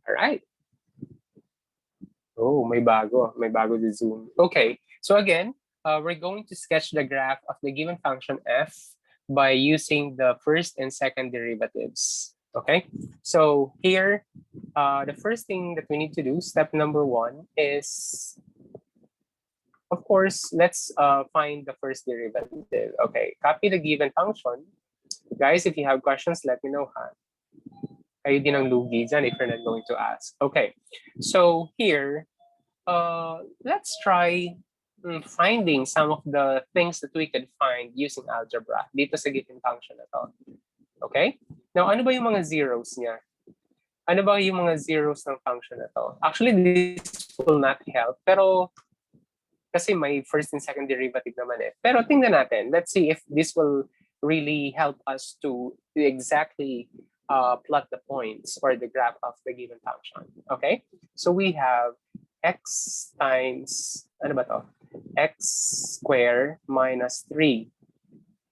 All right. Oh, may bago sa Zoom. Okay, so again, we're going to sketch the graph of the given function f by using the first and second derivatives. Okay, so here, the first thing that we need to do, step number 1, is, of course, let's find the first derivative. Okay, copy the given function. Guys, if you have questions, let me know, ha? Kayo din ang lugi dyan if you're not going to ask. Okay, so here, let's try finding some of the things that we could find using algebra dito sa given function na to. Okay? Now, ano ba yung mga zeros niya? Ano ba yung mga zeros ng function na to? Actually, this will not help. Pero, kasi may first and second derivative naman eh. Pero tingnan natin. Let's see if this will really help us to exactly plot the points or the graph of the given function. Okay? So we have x times, ano ba to? X squared minus 3.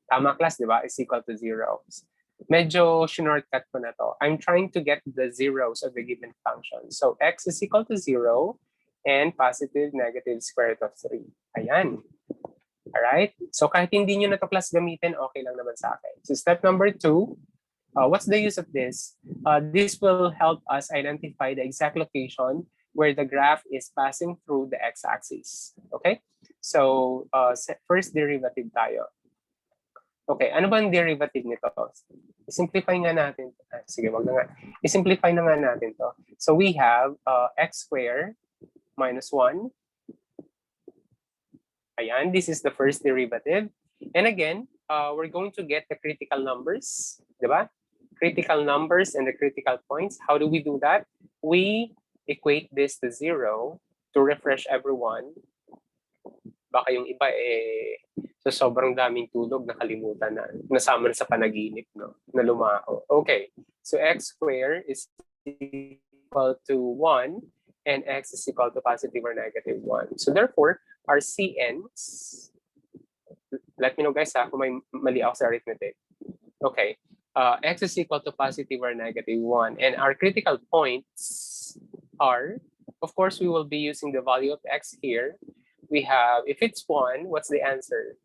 Tama, class, di ba? Is equal to 0. Medyo shortcut ko na to. I'm trying to get the zeros of the given function. So x is equal to 0 and positive, negative square root of 3. Ayan. Alright? So kahit hindi nyo na to class gamitin, okay lang naman sa akin. So step number 2, what's the use of this? This will help us identify the exact location where the graph is passing through the x-axis. Okay? So, first derivative tayo. Okay, ano ba ang derivative nito? I-simplify nga natin. Sige, wag na nga. I-simplify na nga natin to. So, we have x squared minus 1. Ayan, this is the first derivative. And again, we're going to get the critical numbers. Diba? Critical numbers and the critical points. How do we do that? We equate this to 0 to refresh everyone. Baka yung iba so sobrang daming tulog nakalimutan na nasama sa panaginip, no? Na lumako. Okay. So x squared is equal to 1 and x is equal to positive or negative 1. So therefore, our CNs, let me know guys kung may mali ako sa arithmetic. Okay. X is equal to positive or negative 1. And our critical points are, of course, we will be using the value of x here. We have, if it's 1, what's the answer?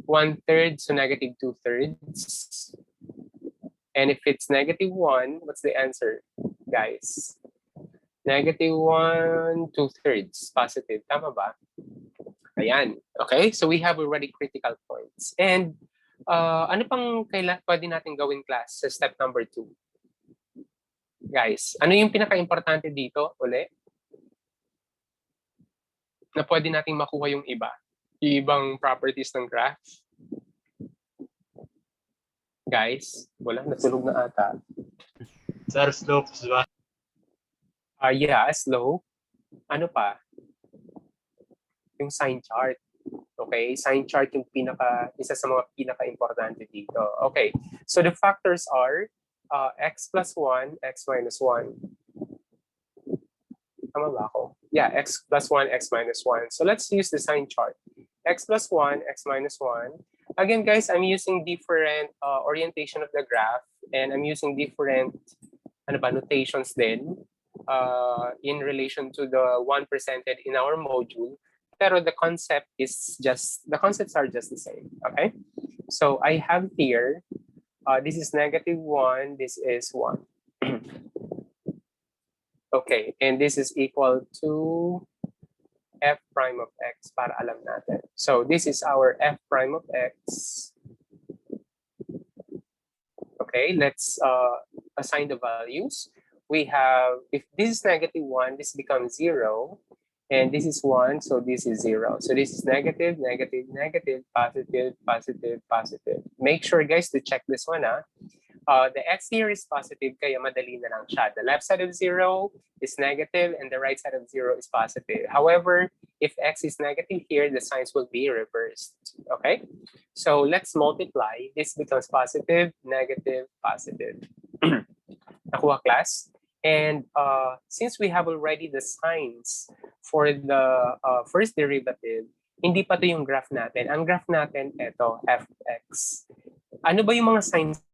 1/3, so negative 2/3. And if it's negative 1, what's the answer, guys? Negative 1 2/3, positive. Tama ba? Ayan. Okay, so we have already critical points. And ano pang pwede natin gawin, class, sa step number 2? Guys, ano yung pinaka-importante dito, uli? Na pwede nating makuha yung iba? Yung ibang properties ng graph? Guys, wala, natulog na ata. Sir, slopes ba? Yeah, slope. Ano pa? Yung sign chart. Okay, sign chart yung isa sa mga pinaka-importante dito. Okay, so the factors are x plus 1, x minus 1. Tama ba ako? Yeah, x plus 1, x minus 1. So let's use the sign chart. X plus 1, x minus 1. Again, guys, I'm using different orientation of the graph and I'm using different notations din in relation to the one presented in our module. Pero the concepts are just the same. Okay? So I have here, this is negative 1, this is 1. Okay, and this is equal to f prime of x para alam natin. So this is our f prime of x. Okay, let's assign the values. We have, if this is negative 1, this becomes 0. And this is 1, so this is 0. So this is negative, negative, negative, positive, positive, positive. Make sure, guys, to check this one. The x here is positive, kaya madali na lang siya. The left side of 0 is negative and the right side of 0 is positive. However, if x is negative here, the signs will be reversed. Okay? So let's multiply. This becomes positive, negative, positive. Nakuha, class? And since we have already the signs for the first derivative, hindi pa to yung graph natin. Ang graph natin, ito, fx. Ano ba yung mga signs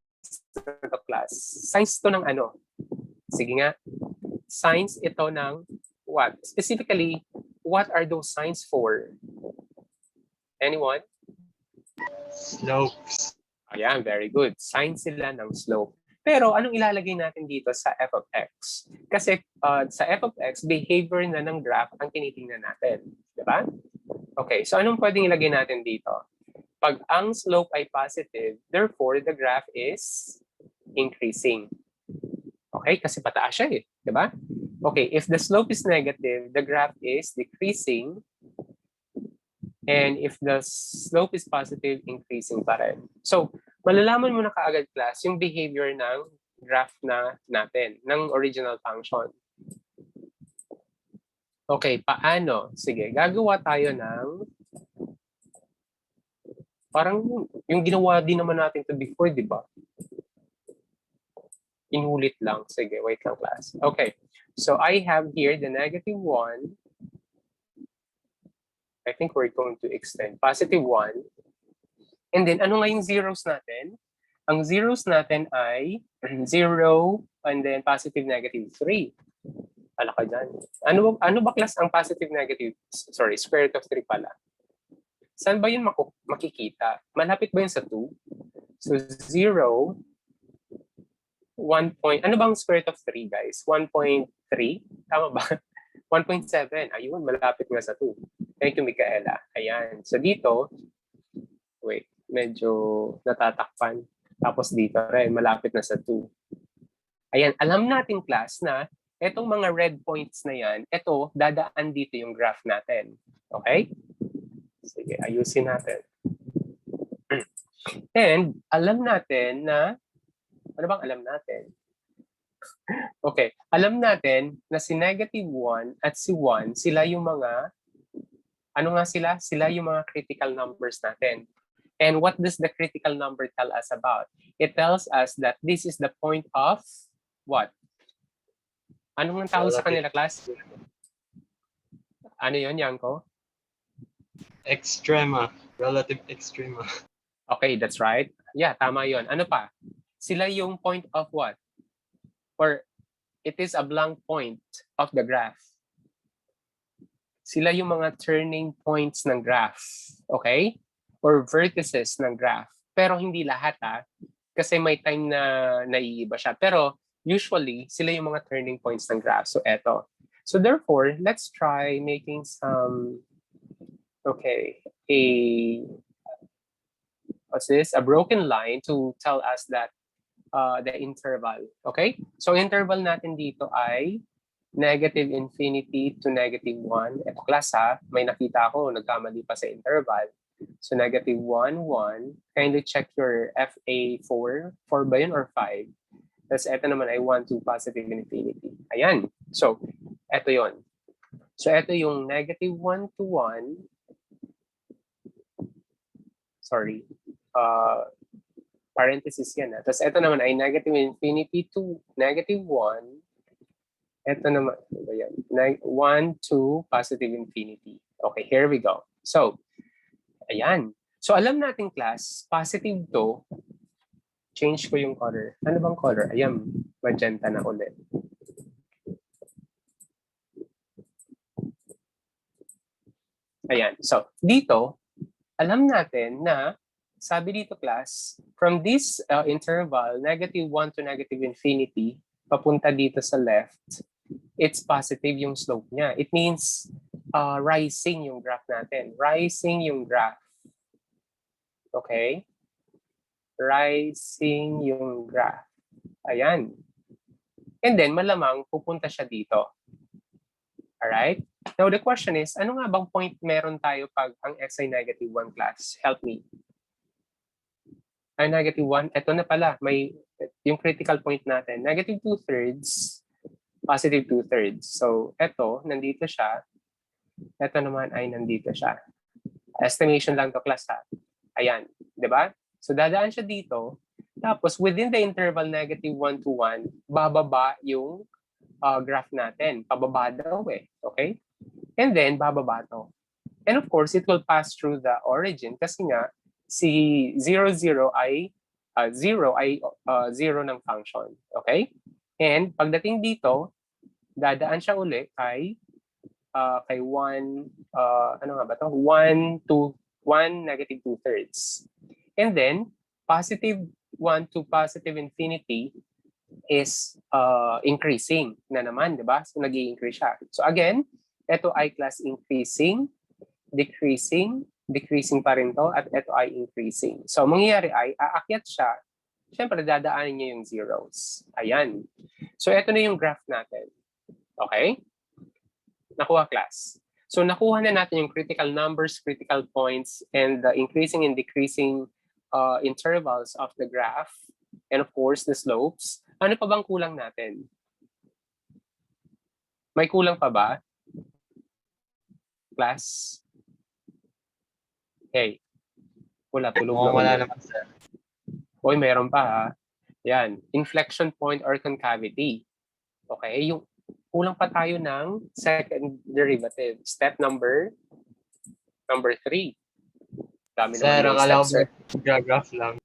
to, class? Signs to ng ano? Sige nga. Signs ito ng what? Specifically, what are those signs for? Anyone? Slopes. Ayan, very good. Signs sila ng slope. Pero anong ilalagay natin dito sa f of x? Kasi sa f of x, behavior na ng graph ang tinitingnan natin. Diba? Okay, so anong pwedeng ilagay natin dito? Pag ang slope ay positive, therefore the graph is increasing. Okay, kasi pataas siya eh. Diba? Okay, if the slope is negative, the graph is decreasing. And if the slope is positive, increasing pa rin. So, malalaman mo na kaagad class yung behavior ng graph na natin, ng original function. Okay, paano? Sige, gagawa tayo ng parang yung ginawa din naman natin to before, di ba? Inulit lang. Sige, wait lang class. Okay, so I have here the -1. I think we're going to extend +1. And then, ano nga yung zeros natin? Ang zeros natin ay 0 and then positive, -3. Ala ka dyan. Ano ba class ang positive, negative? Sorry, square root of 3 pala. Saan ba yun makikita? Malapit ba yun sa 2? So 0, 1 point. Ano bang square root of 3, guys? 1.3? Tama ba? 1.7. Ayun, malapit nga sa 2. Thank you, Micaela. Ayan. So dito, wait, medyo natatakpan. Tapos dito rin, malapit na sa 2. Ayan, alam natin class na etong mga red points na yan, ito, dadaan dito yung graph natin. Okay? Sige, ayusin natin. And alam natin na, ano bang alam natin? Okay, alam natin na si -1 at si 1, sila yung mga, ano nga sila? Sila yung mga critical numbers natin. And what does the critical number tell us about? It tells us that this is the point of what? Anong ang tawag sa kanila, class? Ano yun, Yanko? Extrema. Relative extrema. Okay, that's right. Yeah, tama yun. Ano pa? Sila yung point of what? Or it is a blank point of the graph. Sila yung mga turning points ng graph. Okay? Or vertices ng graph. Pero hindi lahat kasi may time na naiiba siya. Pero usually, sila yung mga turning points ng graph. So eto. So therefore, let's try making some, okay, what's this? A broken line to tell us that the interval. Okay? So interval natin dito ay -∞ to -1. Ito class may nakita ako, nagkamali pa sa interval. So -1, 1. Kindly check your FA4. 4 ba yun or 5? Tapos ito naman ay 1 to positive infinity. Ayan. So, ito yon. So ito yung -1 to 1. Sorry. Parenthesis yan. Tapos ito naman ay -∞ to -1. Ito naman, 1 to positive infinity. Okay, here we go. So, ayan. So, alam natin class, positive to, change ko yung color. Ano bang color? Ayan, magenta na ulit. Ayan. So, dito, alam natin na, sabi dito class, from this interval, -1 to -infinity, papunta dito sa left, it's positive yung slope niya. It means rising yung graph natin. Rising yung graph. Okay? Rising yung graph. Ayan. And then, malamang pupunta siya dito. Alright? Now, the question is, ano nga bang point meron tayo pag ang x ay -1 class? Help me. Ay, -1. Ito na pala. May yung critical point natin. -2/3. Positive 2/3. So, eto, nandito siya. Ito naman ay nandito siya. Estimation lang to class Ayan, di ba? So, dadaan siya dito. Tapos, within the interval -1 to 1, bababa yung graph natin. Pababa daw Okay? And then, bababa to. And of course, it will pass through the origin kasi nga, si 0, 0 ay 0 ng function. Okay? And pagdating dito, dadaan siya uli kay kay 1, ano nga ba to? 1 to 1 negative 2/3. And then, positive 1 to positive infinity is increasing na naman, di ba? So, nag-i-increase siya. So, again, ito ay class increasing, decreasing, decreasing pa rin to, at ito ay increasing. So, mangyayari ay, aakyat siya, syempre, dadaanin niya yung zeros. Ayan. So, ito na yung graph natin. Okay? Nakuha, class. So, nakuha na natin yung critical numbers, critical points, and the increasing and decreasing intervals of the graph, and of course, the slopes. Ano pa bang kulang natin? May kulang pa ba? Class? Hey, wala, tulog na Wala ulit. naman, sir. Uy, meron pa ha. Yan, inflection point or concavity. Okay, yung kulang pa tayo ng second derivative. Step number 3. Dami Sir, naman ng akala steps, sir. ko graph lang.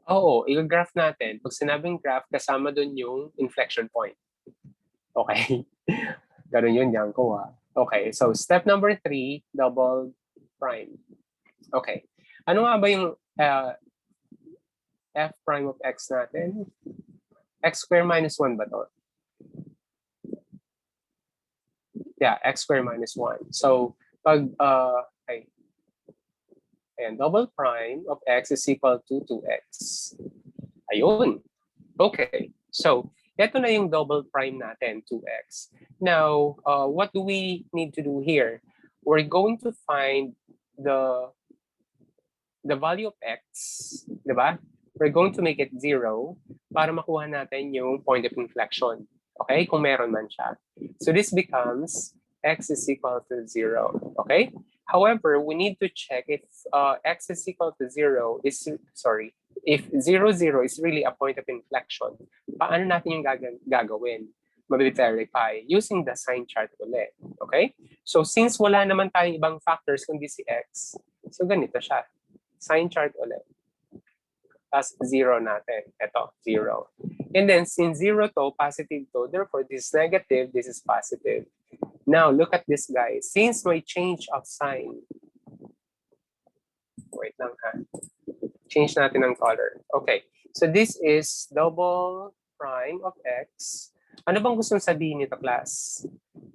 Oo, i-graph natin. Pag sinabing graph, kasama dun yung inflection point. Okay? Ganun yun, Yanko ha. Okay, so step number 3, double prime. Okay. Ano nga ba yung f prime of x natin? X square minus 1 ba to? Yeah, x square minus 1. So, pag, ayan, double prime of x is equal to 2x. Ayun. Okay. So, ito na yung double prime natin, 2x. Now, what do we need to do here? We're going to find the value of x, di ba? We're going to make it 0 para makuha natin yung point of inflection. Okay? Kung meron man siya. So, this becomes x is equal to 0. Okay? However, we need to check if x is equal to 0 is, if 0, 0 is really a point of inflection, paano natin yung gagawin? Mabi-verify using the sign chart ulit. Okay? So, since wala naman tayong ibang factors kundi si x, so ganito siya. Sign chart ulit. Tapos 0 natin. Ito, 0. And then, since 0 to, positive to, therefore, this is negative, this is positive. Now, look at this, guys. Since may change of sign, wait lang ha. Change natin ng color. Okay. So, this is double prime of x. Ano bang gustong sabihin nito, class?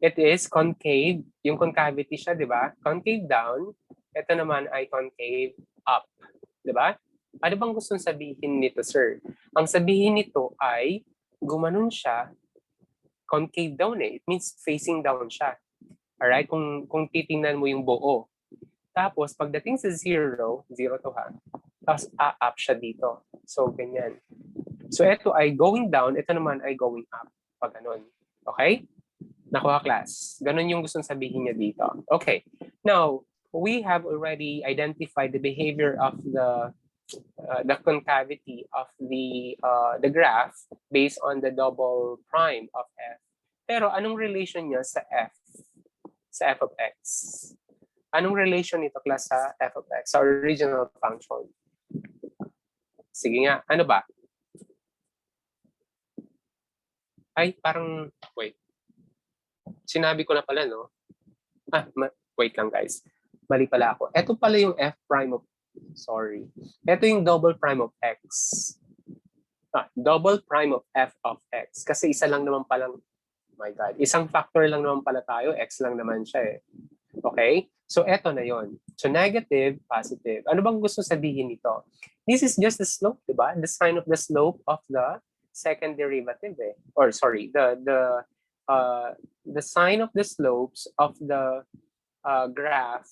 It is concave. Yung concavity siya, di ba? Concave down. Ito naman ay concave up. Di ba? Ano bang gustong sabihin nito, sir? Ang sabihin nito ay gumanon siya, concave down eh. It means facing down siya. Alright? Kung titingnan mo yung buo. Tapos, pagdating sa 0, 0 to ha, tapos up siya dito. So, ganyan. So, ito ay going down, ito naman ay going up. Pag ganun. Okay? Nakuha, class. Ganun yung gustong sabihin niya dito. Okay. Now, we have already identified the behavior of the concavity of the graph based on the double prime of f. Pero anong relation niya sa f? Sa f of x? Anong relation nito, class, sa f of x? Sa original function? Sige nga, ano ba? Ay, parang, wait. Sinabi ko na pala, no? Wait lang, guys. Mali pala ako. Ito pala yung f prime of, Ito yung double prime of x. Double prime of f of x. Kasi isa lang naman palang, my God, isang factor lang naman pala tayo, x lang naman siya eh. Okay? So, eto na yon. So, negative, positive. Ano bang gusto sabihin nito? This is just the slope, di ba? The sign of the slope of the second derivative eh. Or sorry, the sign of the slopes of the graph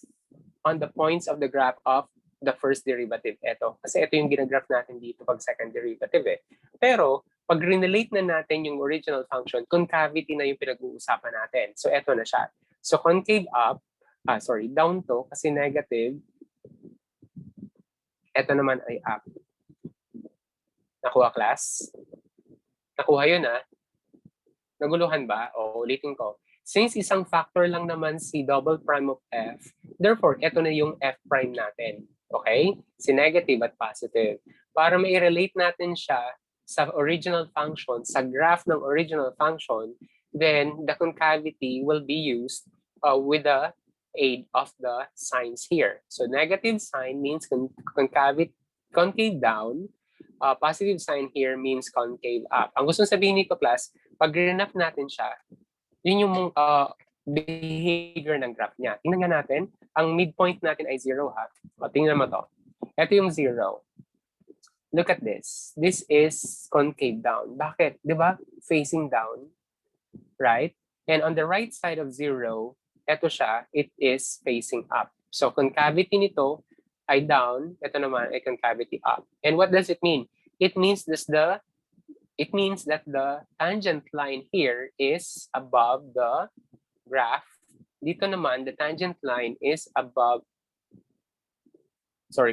on the points of the graph of the first derivative. Eto. Kasi ito yung ginagraph natin dito pag second derivative eh. Pero, pag relate na natin yung original function, concavity na yung pinag-uusapan natin. So, eto na siya. So, concave up, down to, kasi negative. Ito naman ay up. Nakuha, class? Nakuha yun, ha? Naguluhan ba? O, ulitin ko. Since isang factor lang naman si double prime of f, therefore, ito na yung f prime natin. Okay? Si negative at positive. Para ma-relate natin siya sa original function, sa graph ng original function, then the concavity will be used with the aid of the signs here. So negative sign means concave down. Positive sign here means concave up. Ang gusto sabihin nito, class, pag rinap natin siya, yun yung behavior ng graph niya. Tingnan nga natin, ang midpoint natin ay 0 ha. O, tingnan mo to. Ito yung 0. Look at this. This is concave down. Bakit? Di ba? Facing down. Right? And on the right side of 0, ito siya, it is facing up. So concavity nito ay down, ito naman ay concavity up. And what does it mean? It means that the tangent line here is above the graph. Dito naman, the tangent line is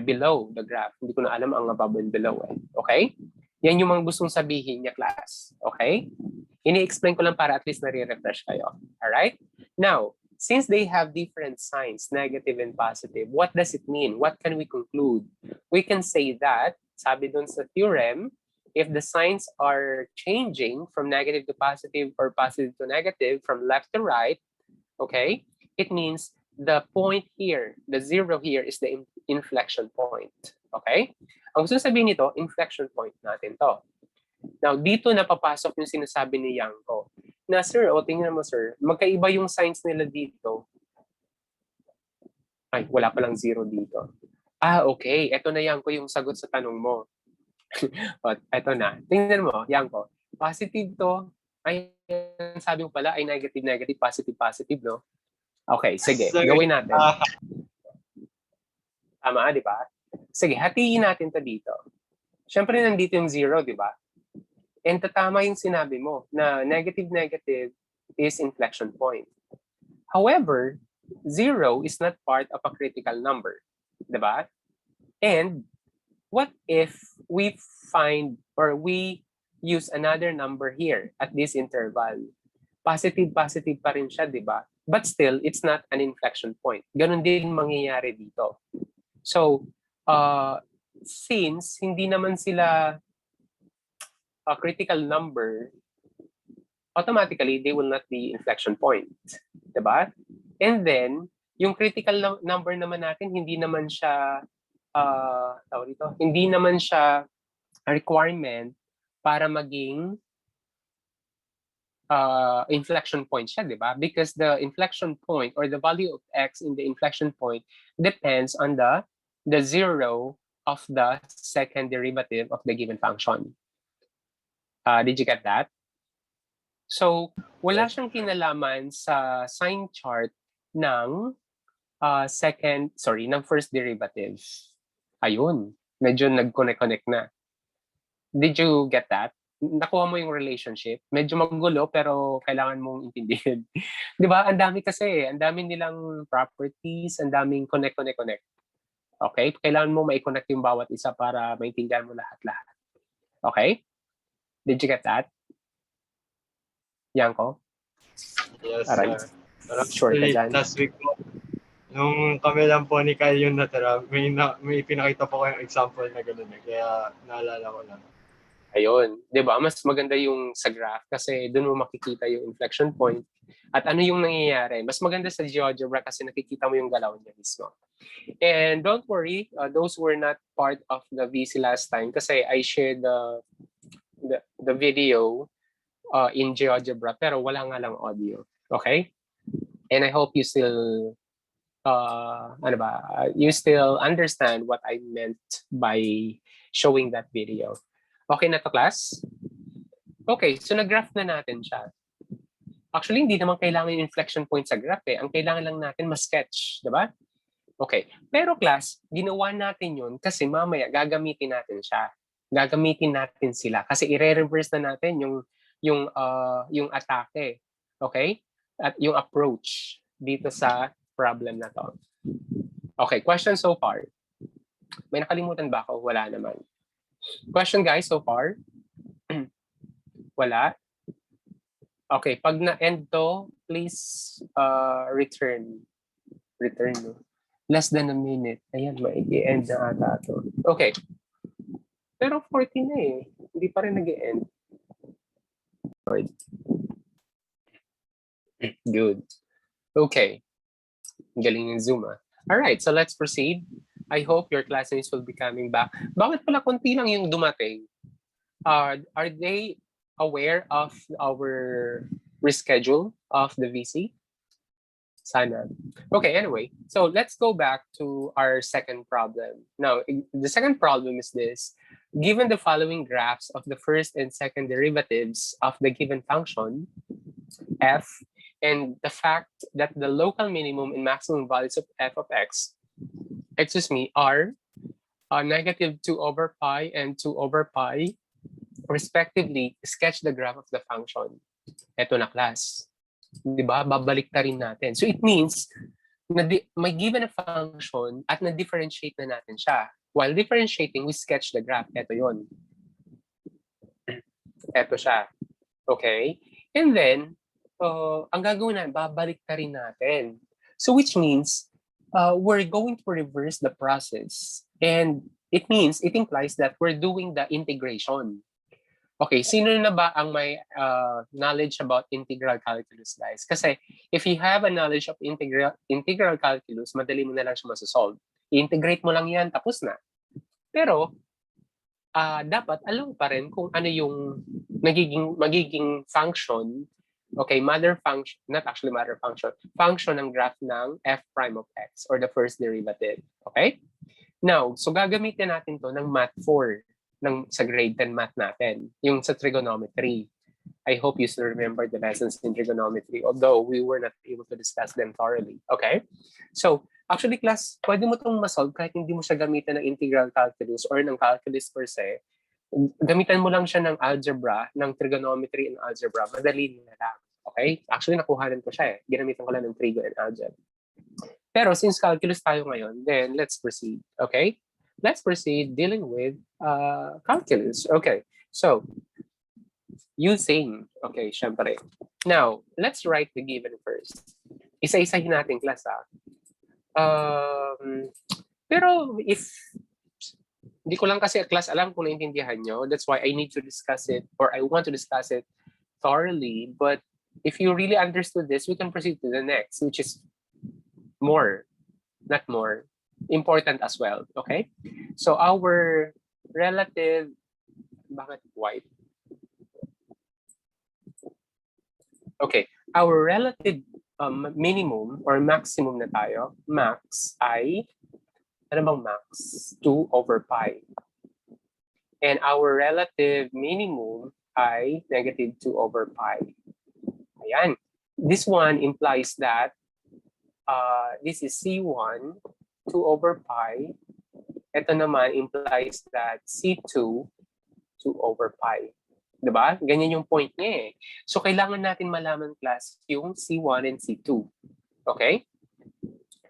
below the graph. Hindi ko na alam ang above and below. Okay? Yan yung mga gustong sabihin niya, class. Okay? Ini-explain ko lang para at least nare-refresh kayo. Alright? Now, since they have different signs, negative and positive, what does it mean? What can we conclude? We can say that, sabi dun sa theorem, if the signs are changing from negative to positive or positive to negative, from left to right, okay, it means the point here, the 0 here is the inflection point. Okay? Ang gusto sabihin nito, inflection point natin to. Now, dito napapasok yung sinasabi ni Yanko. Na, sir, tingnan mo, sir, magkaiba yung signs nila dito. Ay, wala palang 0 dito. Okay. Ito na, Yanko, yung sagot sa tanong mo. Ito na. Tingnan mo, Yanko. Positive to. Ay, sabi mo pala ay negative, negative, positive, positive, no? Okay, sige. Gawin natin. Tama, di ba? Sige, hatiin natin to dito. Siyempre, nandito yung 0, di ba? And tatama yung sinabi mo na negative, negative is inflection point. However, 0 is not part of a critical number. Di ba? And what if we find or we use another number here at this interval? Positive, positive pa rin siya, di ba? But still, it's not an inflection point. Ganon din mangyayari dito. So, since hindi naman sila a critical number, automatically, they will not be inflection point. Diba? And then, yung critical number naman natin, hindi naman siya, hindi naman siya a requirement para maging inflection point siya, di ba? Because the inflection point or the value of x in the inflection point depends on the 0 of the second derivative of the given function. Did you get that? So, wala siyang kinalaman sa sign chart ng ng first derivative. Ayun, medyo nag-connect na. Did you get that? Nakuha mo yung relationship. Medyo magulo pero kailangan mong intindihin. 'Di ba? Ang dami kasi, ang dami nilang properties, ang daming connect. Okay? Kailangan mo mai-connect yung bawat isa para maintindihan mo lahat-lahat. Okay? Did you get that? Yanko? Yes, Alright. sir. Sure ka dyan. Last week po, nung kami lang po ni Kyle yung natira, may pinakita po ko yung example na gano'n. Kaya naalala ko lang. Ayun, 'di ba? Mas maganda yung sa graph kasi doon mo makikita yung inflection point at ano yung nangyayari. Mas maganda sa GeoGebra kasi nakikita mo yung galaw niya mismo. And don't worry, those were not part of the VC last time kasi I shared the video in GeoGebra pero wala nga lang audio. Okay? And I hope you still you still understand what I meant by showing that video. Okay na to, class? Okay, so nag-graph na natin siya. Actually, hindi naman kailangan yung inflection point sa graph eh. Ang kailangan lang natin mas-sketch, di ba? Okay, pero class, ginawa natin yun kasi mamaya gagamitin natin siya. Gagamitin natin sila kasi i-reverse na natin yung atake. Okay? At yung approach dito sa problem na to. Okay, question so far. May nakalimutan ba ako? Wala naman. Question guys so far? Wala? Okay, pag na-end to, please return. Return, no? Less than a minute. Ayan, may-end na ata to. Okay. Pero 14 na eh. Hindi pa rin nag-end. Good. Okay. Galing ng Zoom, ah. All right, so let's proceed. I hope your classmates will be coming back. Bakit pala konti lang yung dumating? Are they aware of our reschedule of the VC? Sana. Okay, anyway, so let's go back to our second problem. Now, the second problem is this. Given the following graphs of the first and second derivatives of the given function, f, and the fact that the local minimum and maximum values of f of x, are negative 2 over pi and 2 over pi, respectively, sketch the graph of the function. Ito na, class. Diba? Babalik na rin natin. So it means, may given a function at na-differentiate na natin siya. While differentiating, we sketch the graph. Ito yon. Ito siya. Okay? And then, ang gagawin natin, babalik na rin natin. So which means, we're going to reverse the process. And it implies that we're doing the integration. Okay, sino na ba ang may knowledge about integral calculus, guys? Kasi if you have a knowledge of integral calculus, madali mo na lang siya masosolve. I-integrate mo lang yan, tapos na. Pero, dapat alam pa rin kung ano yung magiging function, okay, function ng graph ng f prime of x or the first derivative. Okay? Now, so gagamitin natin to ng Math 4 sa grade 10 math natin, yung sa trigonometry. I hope you still remember the lessons in trigonometry, although we were not able to discuss them thoroughly. Okay? So, actually, class, pwede mo itong masolve kahit hindi mo siya gamitan ng integral calculus or ng calculus per se. Gamitan mo lang siya ng algebra, ng trigonometry and algebra. Madali na lang. Okay? Actually, nakuhanan ko siya eh. Ginamitan ko lang ng trigo and algebra. Pero since calculus tayo ngayon, then let's proceed. Okay? Let's proceed dealing with calculus. Okay, so using, okay, syempre. Now, let's write the given first. Isa-isahin natin, class, pero if, hindi ko lang kasi class alam kung naintindihan nyo, that's why I need to discuss it, or I want to discuss it thoroughly. But if you really understood this, we can proceed to the next, which is not more, important as well, okay? So our relative, bakit white? Okay, our relative minimum or maximum na tayo, max ay, ano bang max? 2 over pi. And our relative minimum ay negative 2 over pi. Ayan. This one implies that this is C1, 2 over pi. Ito naman implies that C2, 2 over pi. Diba? Ganyan yung point niya eh. So, kailangan natin malaman, class, yung C1 and C2. Okay?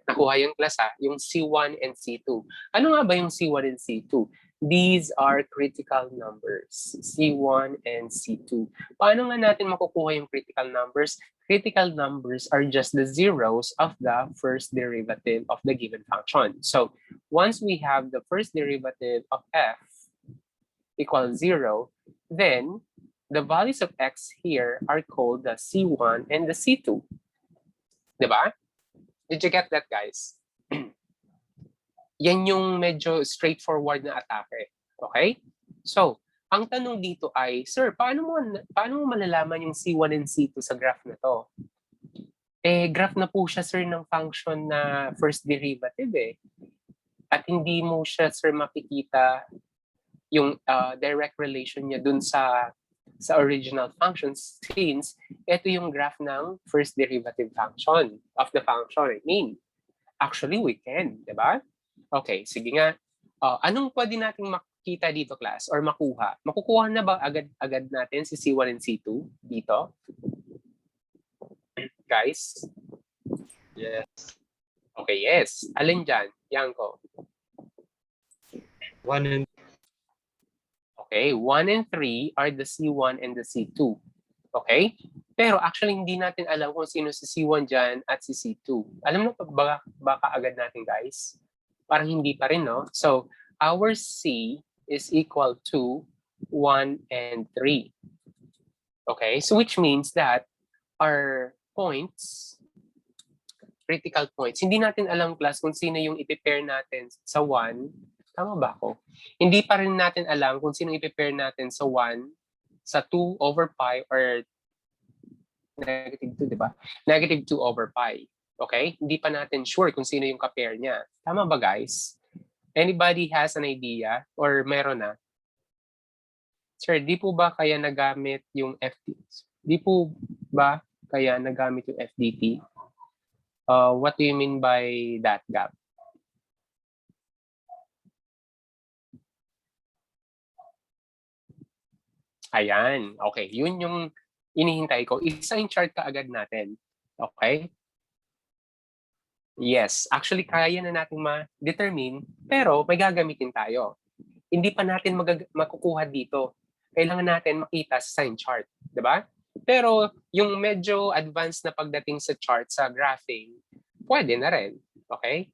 Nakuha yung class yung C1 and C2. Ano nga ba yung C1 and C2? These are critical numbers, C1 and C2. Paano nga natin makukuha yung critical numbers? Critical numbers are just the zeros of the first derivative of the given function. So once we have the first derivative of f equals 0, then the values of x here are called the C1 and the C2. Diba? Did you get that, guys? Yan yung medyo straightforward na atake. Okay? So, ang tanong dito ay, sir, paano mo malalaman yung C1 and C2 sa graph na to? Eh, graph na po siya, sir, ng function na first derivative eh. At hindi mo siya, sir, makikita yung direct relation niya dun sa original function since ito yung graph ng first derivative function of the function. I mean, actually, we can, di ba? Okay, sige nga. Anong pwede nating makita dito, class, or makuha? Makukuha na ba agad natin si C1 and C2 dito? Guys? Yes. Okay, yes. Alin dyan? Yanko. 1 and Okay, 1 and 3 are the C1 and the C2. Okay? Pero actually, hindi natin alam kung sino si C1 dyan at si C2. Alam mo pa baka agad natin, guys? Parang hindi pa rin, no? So, our C is equal to 1, and 3. Okay, so which means that our points, critical points, hindi natin alam class kung sino yung ipipair natin sa 1. Tama ba ako? Hindi pa rin natin alam kung sino ipipair natin sa 1, sa 2 over pi, or negative 2, di ba? Negative 2 over pi. Okay? Hindi pa natin sure kung sino yung ka-pair niya. Tama ba guys? Anybody has an idea or meron na? Sir, di po ba kaya nagamit yung FDT? Di po ba kaya nagamit yung FDT? What do you mean by that, Gab? Ayan. Okay. Yun yung inihintay ko. Isang chart ka agad natin. Okay? Yes. Actually, kaya na natin ma-determine, pero may gagamitin tayo. Hindi pa natin makukuha dito. Kailangan natin makita sa sign chart. Diba? Pero yung medyo advanced na pagdating sa chart, sa graphing, pwede na rin. Okay?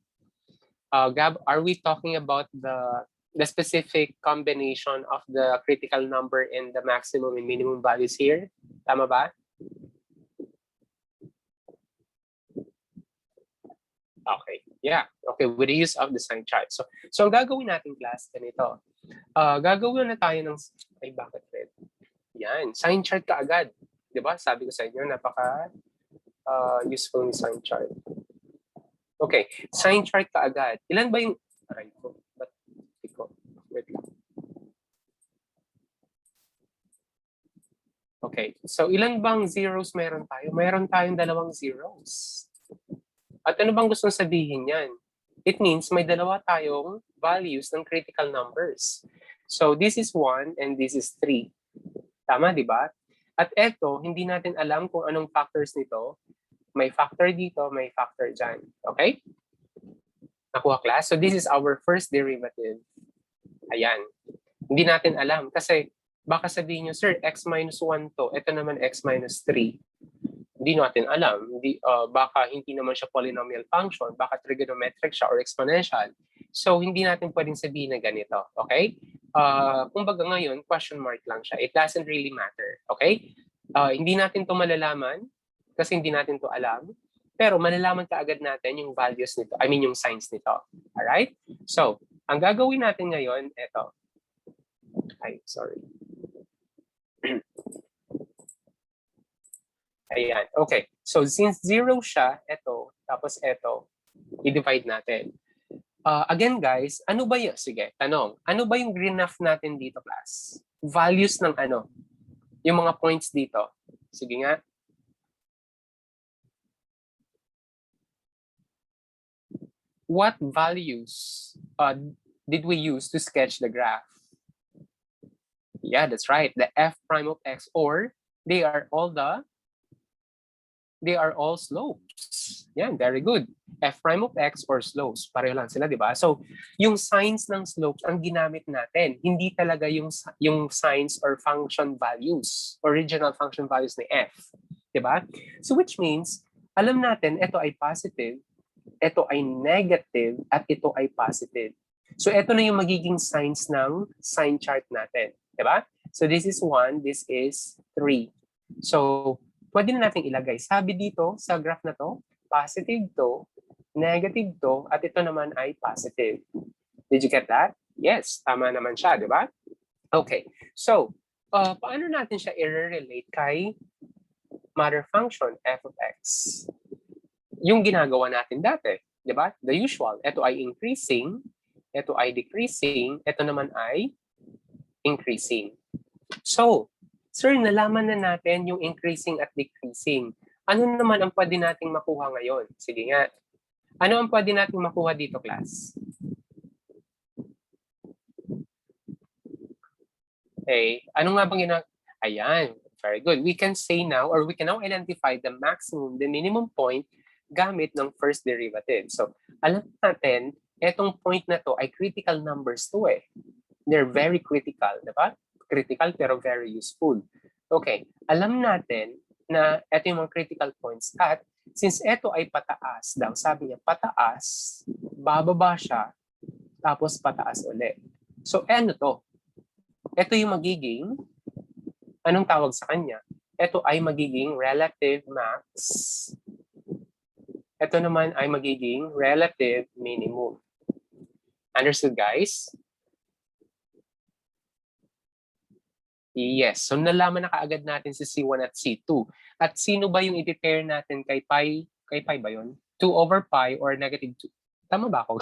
Gab, are we talking about the specific combination of the critical number and the maximum and minimum values here? Tama ba? Okay. Yeah. Okay. With the use of the sign chart. So ang gagawin natin class, ganito. Gagawin na tayo ng, ay bakit red? Yan. Sign chart ka agad. Diba? Sabi ko sa inyo, napaka useful ni sign chart. Okay. Sign chart ka agad. Ilan ba yung, aray ko. Ba't ko? Wait lang. Okay. So ilan bang zeros meron tayo? Meron tayong 2 zeros. At ano bang gustong sabihin yan? It means may 2 tayong values ng critical numbers. So this is 1 and this is 3. Tama, di ba? At eto, hindi natin alam kung anong factors nito. May factor dito, may factor dyan. Okay? Nakuha class? So this is our first derivative. Ayan. Hindi natin alam kasi baka sabihin nyo, sir, x minus 1 to. Ito naman x minus 3. Hindi natin alam. Baka hindi naman siya polynomial function. Baka trigonometric siya or exponential. So, hindi natin pwedeng sabihin na ganito. Okay? Kumbaga ngayon, question mark lang siya. It doesn't really matter. Okay? Hindi natin to malalaman kasi hindi natin to alam. Pero malalaman kaagad natin yung values nito. I mean, yung signs nito. Alright? So, ang gagawin natin ngayon, ito. Ay, sorry. Ayan. Okay. So, since 0 siya, ito, tapos ito, i-divide natin. Again, guys, ano ba yun? Sige, tanong. Ano ba yung graph natin dito, class? Values ng ano? Yung mga points dito. Sige nga. What values did we use to sketch the graph? Yeah, that's right. The f prime of x, or they are all slopes. Yan, very good. F prime of x or slopes. Pareho lang sila, di ba? So, yung signs ng slopes ang ginamit natin. Hindi talaga yung signs or function values, original function values ni f. Di ba? So, which means, alam natin, ito ay positive, ito ay negative, at ito ay positive. So, ito na yung magiging signs ng sign chart natin. Di ba? So, this is 1, this is 3. So, pwede na natin ilagay. Sabi dito sa graph na to, positive to, negative to, at ito naman ay positive. Did you get that? Yes, tama naman siya, di ba? Okay. So, paano natin siya i-relate kay mother function, f of x? Yung ginagawa natin dati, di ba? The usual. Ito ay increasing, ito ay decreasing, ito naman ay increasing. So, sir, nalaman na natin yung increasing at decreasing. Ano naman ang pwede nating makuha ngayon? Sige nga. Ano ang pwede nating makuha dito, class? Okay. Ano nga bang Ayan. Very good. We can say now, or we can now identify the maximum, the minimum point gamit ng first derivative. So, alam natin, etong point na to ay critical numbers to eh. They're very critical, di ba? Critical pero very useful. Okay, alam natin na ito yung mga critical points at since ito ay pataas daw, sabi niya pataas, bababa siya, tapos pataas ulit. So ano to? ito yung magiging, anong tawag sa kanya? Ito ay magiging relative max. Ito naman ay magiging relative minimum. Understood, guys? Yes. So nalaman na kaagad natin si C1 at C2. At sino ba yung i-pair natin kay pi? Kay pi ba yun? 2 over pi or negative 2? Tama ba ako?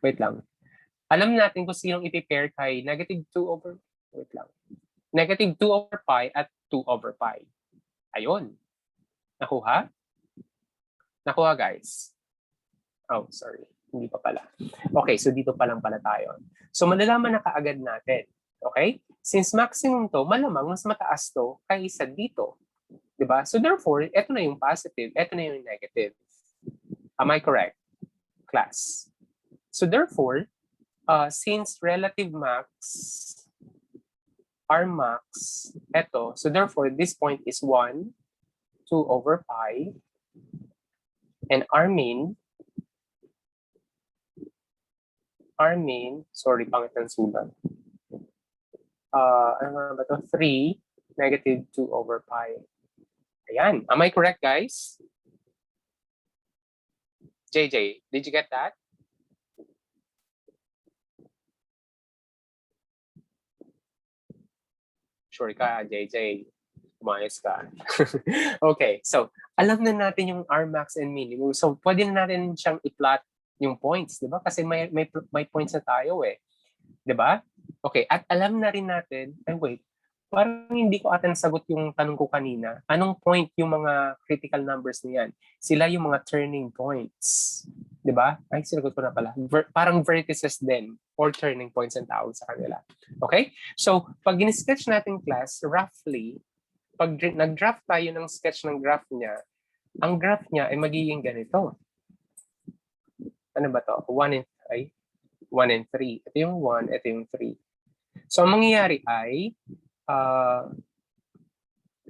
Wait lang. Alam natin kung sinong i-pair kay negative 2 over... Wait lang. Negative 2 over pi at 2 over pi. Ayun. Nakuha? Nakuha, guys. Oh, sorry. Hindi pa pala. Okay, so dito pa lang pala tayo. So malalaman na kaagad natin. Okay? Since maximum to, malamang mas mataas to kaysa dito. Diba? So therefore, ito na yung positive, ito na yung negative. Am I correct, class? So therefore, since relative max, R max, ito, so therefore, this point is 1, 2 over pi, and R min, sorry, pangit ng sulat. Ano nga ba ito? 3, negative 2 over pi. Ayan. Am I correct, guys? JJ, did you get that? Sure ka, JJ. Umayos ka. Okay, so alam na natin yung R max and minimum. So pwede na natin siyang i-plot yung points, di ba? Kasi may points na tayo eh. Di ba? Okay, at alam na rin natin, wait, parang hindi ko ata nasagot yung tanong ko kanina. Anong point yung mga critical numbers niyan? Sila yung mga turning points. Di ba? Ay, sinagot ko na pala. Parang vertices din or turning points ang tawag sa kanila. Okay? So, pag in-sketch natin class, roughly, pag nag-draft tayo ng sketch ng graph niya, ang graph niya ay magiging ganito. Ano ba to? 1 and 3. Ito yung 1, ito yung 3. So, ang mangyayari ay,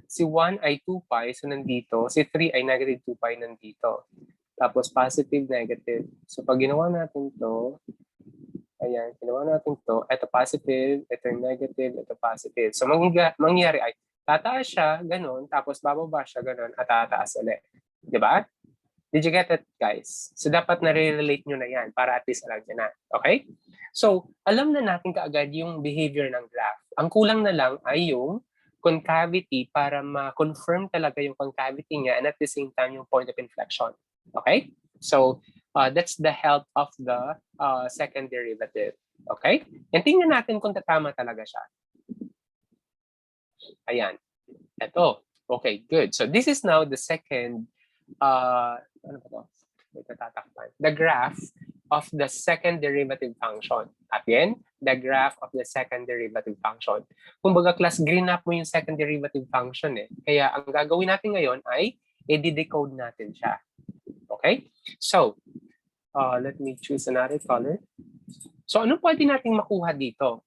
si 1 ay 2 pi, so nandito. Si 3 ay negative 2 pi nandito. Tapos positive, negative. So pag ginawa natin to, ayan, ginawa natin to, ito positive, ito negative, ito positive. So mangyayari ay, tataas siya, ganun, tapos bababa siya, ganun, at tataas ulit. Diba? Did you get it, guys? So dapat na-relate nyo na yan para at least alam nyo na. Okay? So, alam na natin kaagad yung behavior ng graph. Ang kulang na lang ay yung concavity para ma-confirm talaga yung concavity niya and at the same time yung point of inflection. Okay? So, that's the help of the second derivative. Okay? And tingnan natin kung tatama talaga siya. Ayan. Ito. Okay, good. So, this is now the second ano ba to? The graph of the second derivative function. Again, the graph of the second derivative function. Kumbaga, class, green up mo yung second derivative function eh. Kaya ang gagawin natin ngayon ay i-decode natin siya. Okay? So, let me choose another color. So, ano pwede nating makuha dito?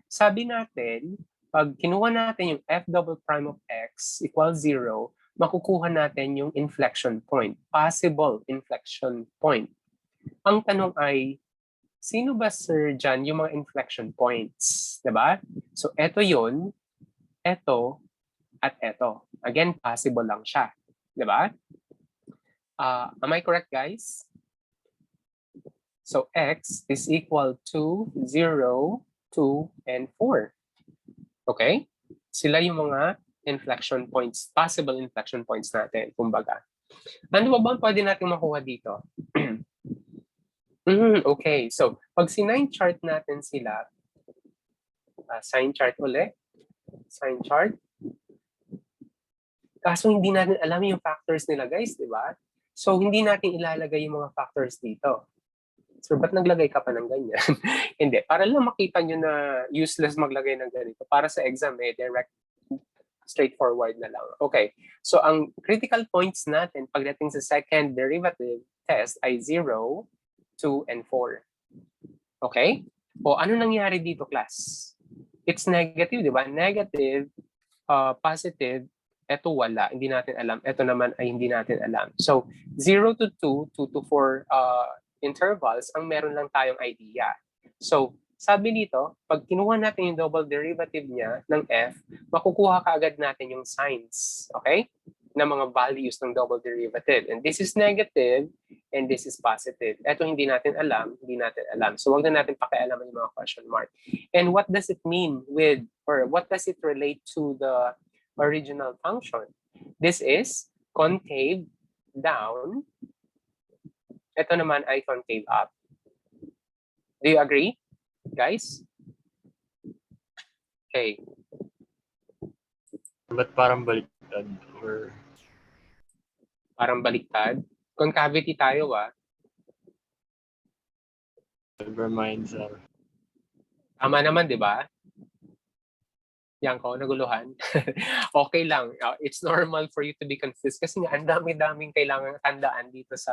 Sabi natin, pag kinuha natin yung f double prime of x equals 0, makukuha natin yung inflection point, possible inflection point. Ang tanong ay, sino ba, sir, dyan yung mga inflection points? Diba? So, eto yun, eto, at eto. Again, possible lang siya. Diba? Am I correct, guys? So, x is equal to 0, 2, and 4. Okay? Sila yung mga inflection points, possible inflection points natin, kumbaga. Ano ba bang pwede natin makuha dito? Okay, so pag sinine chart natin sila, sign chart ulit, sign chart. Kaso hindi natin alam yung factors nila, guys, di ba? So hindi natin ilalagay yung mga factors dito. So ba't naglagay ka pa ng ganyan? Hindi, para lang makita nyo na useless maglagay ng ganito. Para sa exam, direct, straightforward na lang. Okay, so ang critical points natin pagdating sa second derivative test ay 0, 2, and 4. Okay? O ano nangyari dito, class? It's negative, di ba? Negative, positive, eto wala, hindi natin alam. Eto naman ay hindi natin alam. So, 0 to 2, 2 to 4 intervals, ang meron lang tayong idea. So, sabi dito, pag kinuha natin yung double derivative niya ng f, makukuha kaagad natin yung signs, okay? Na mga values ng double derivative. And this is negative, and this is positive. Ito hindi natin alam, hindi natin alam. So wag na natin pakialaman yung mga question mark. And what does it mean with, or what does it relate to the original function? This is concave down. Ito naman ay concave up. Do you agree, guys? Okay. Ba't parang baliktad? Or Parang baliktad. Concavity tayo, never mind, sir. Tama naman, di ba? Yan ko, naguluhan. Okay lang. It's normal for you to be confused kasi nga ang dami-daming kailangan tandaan dito sa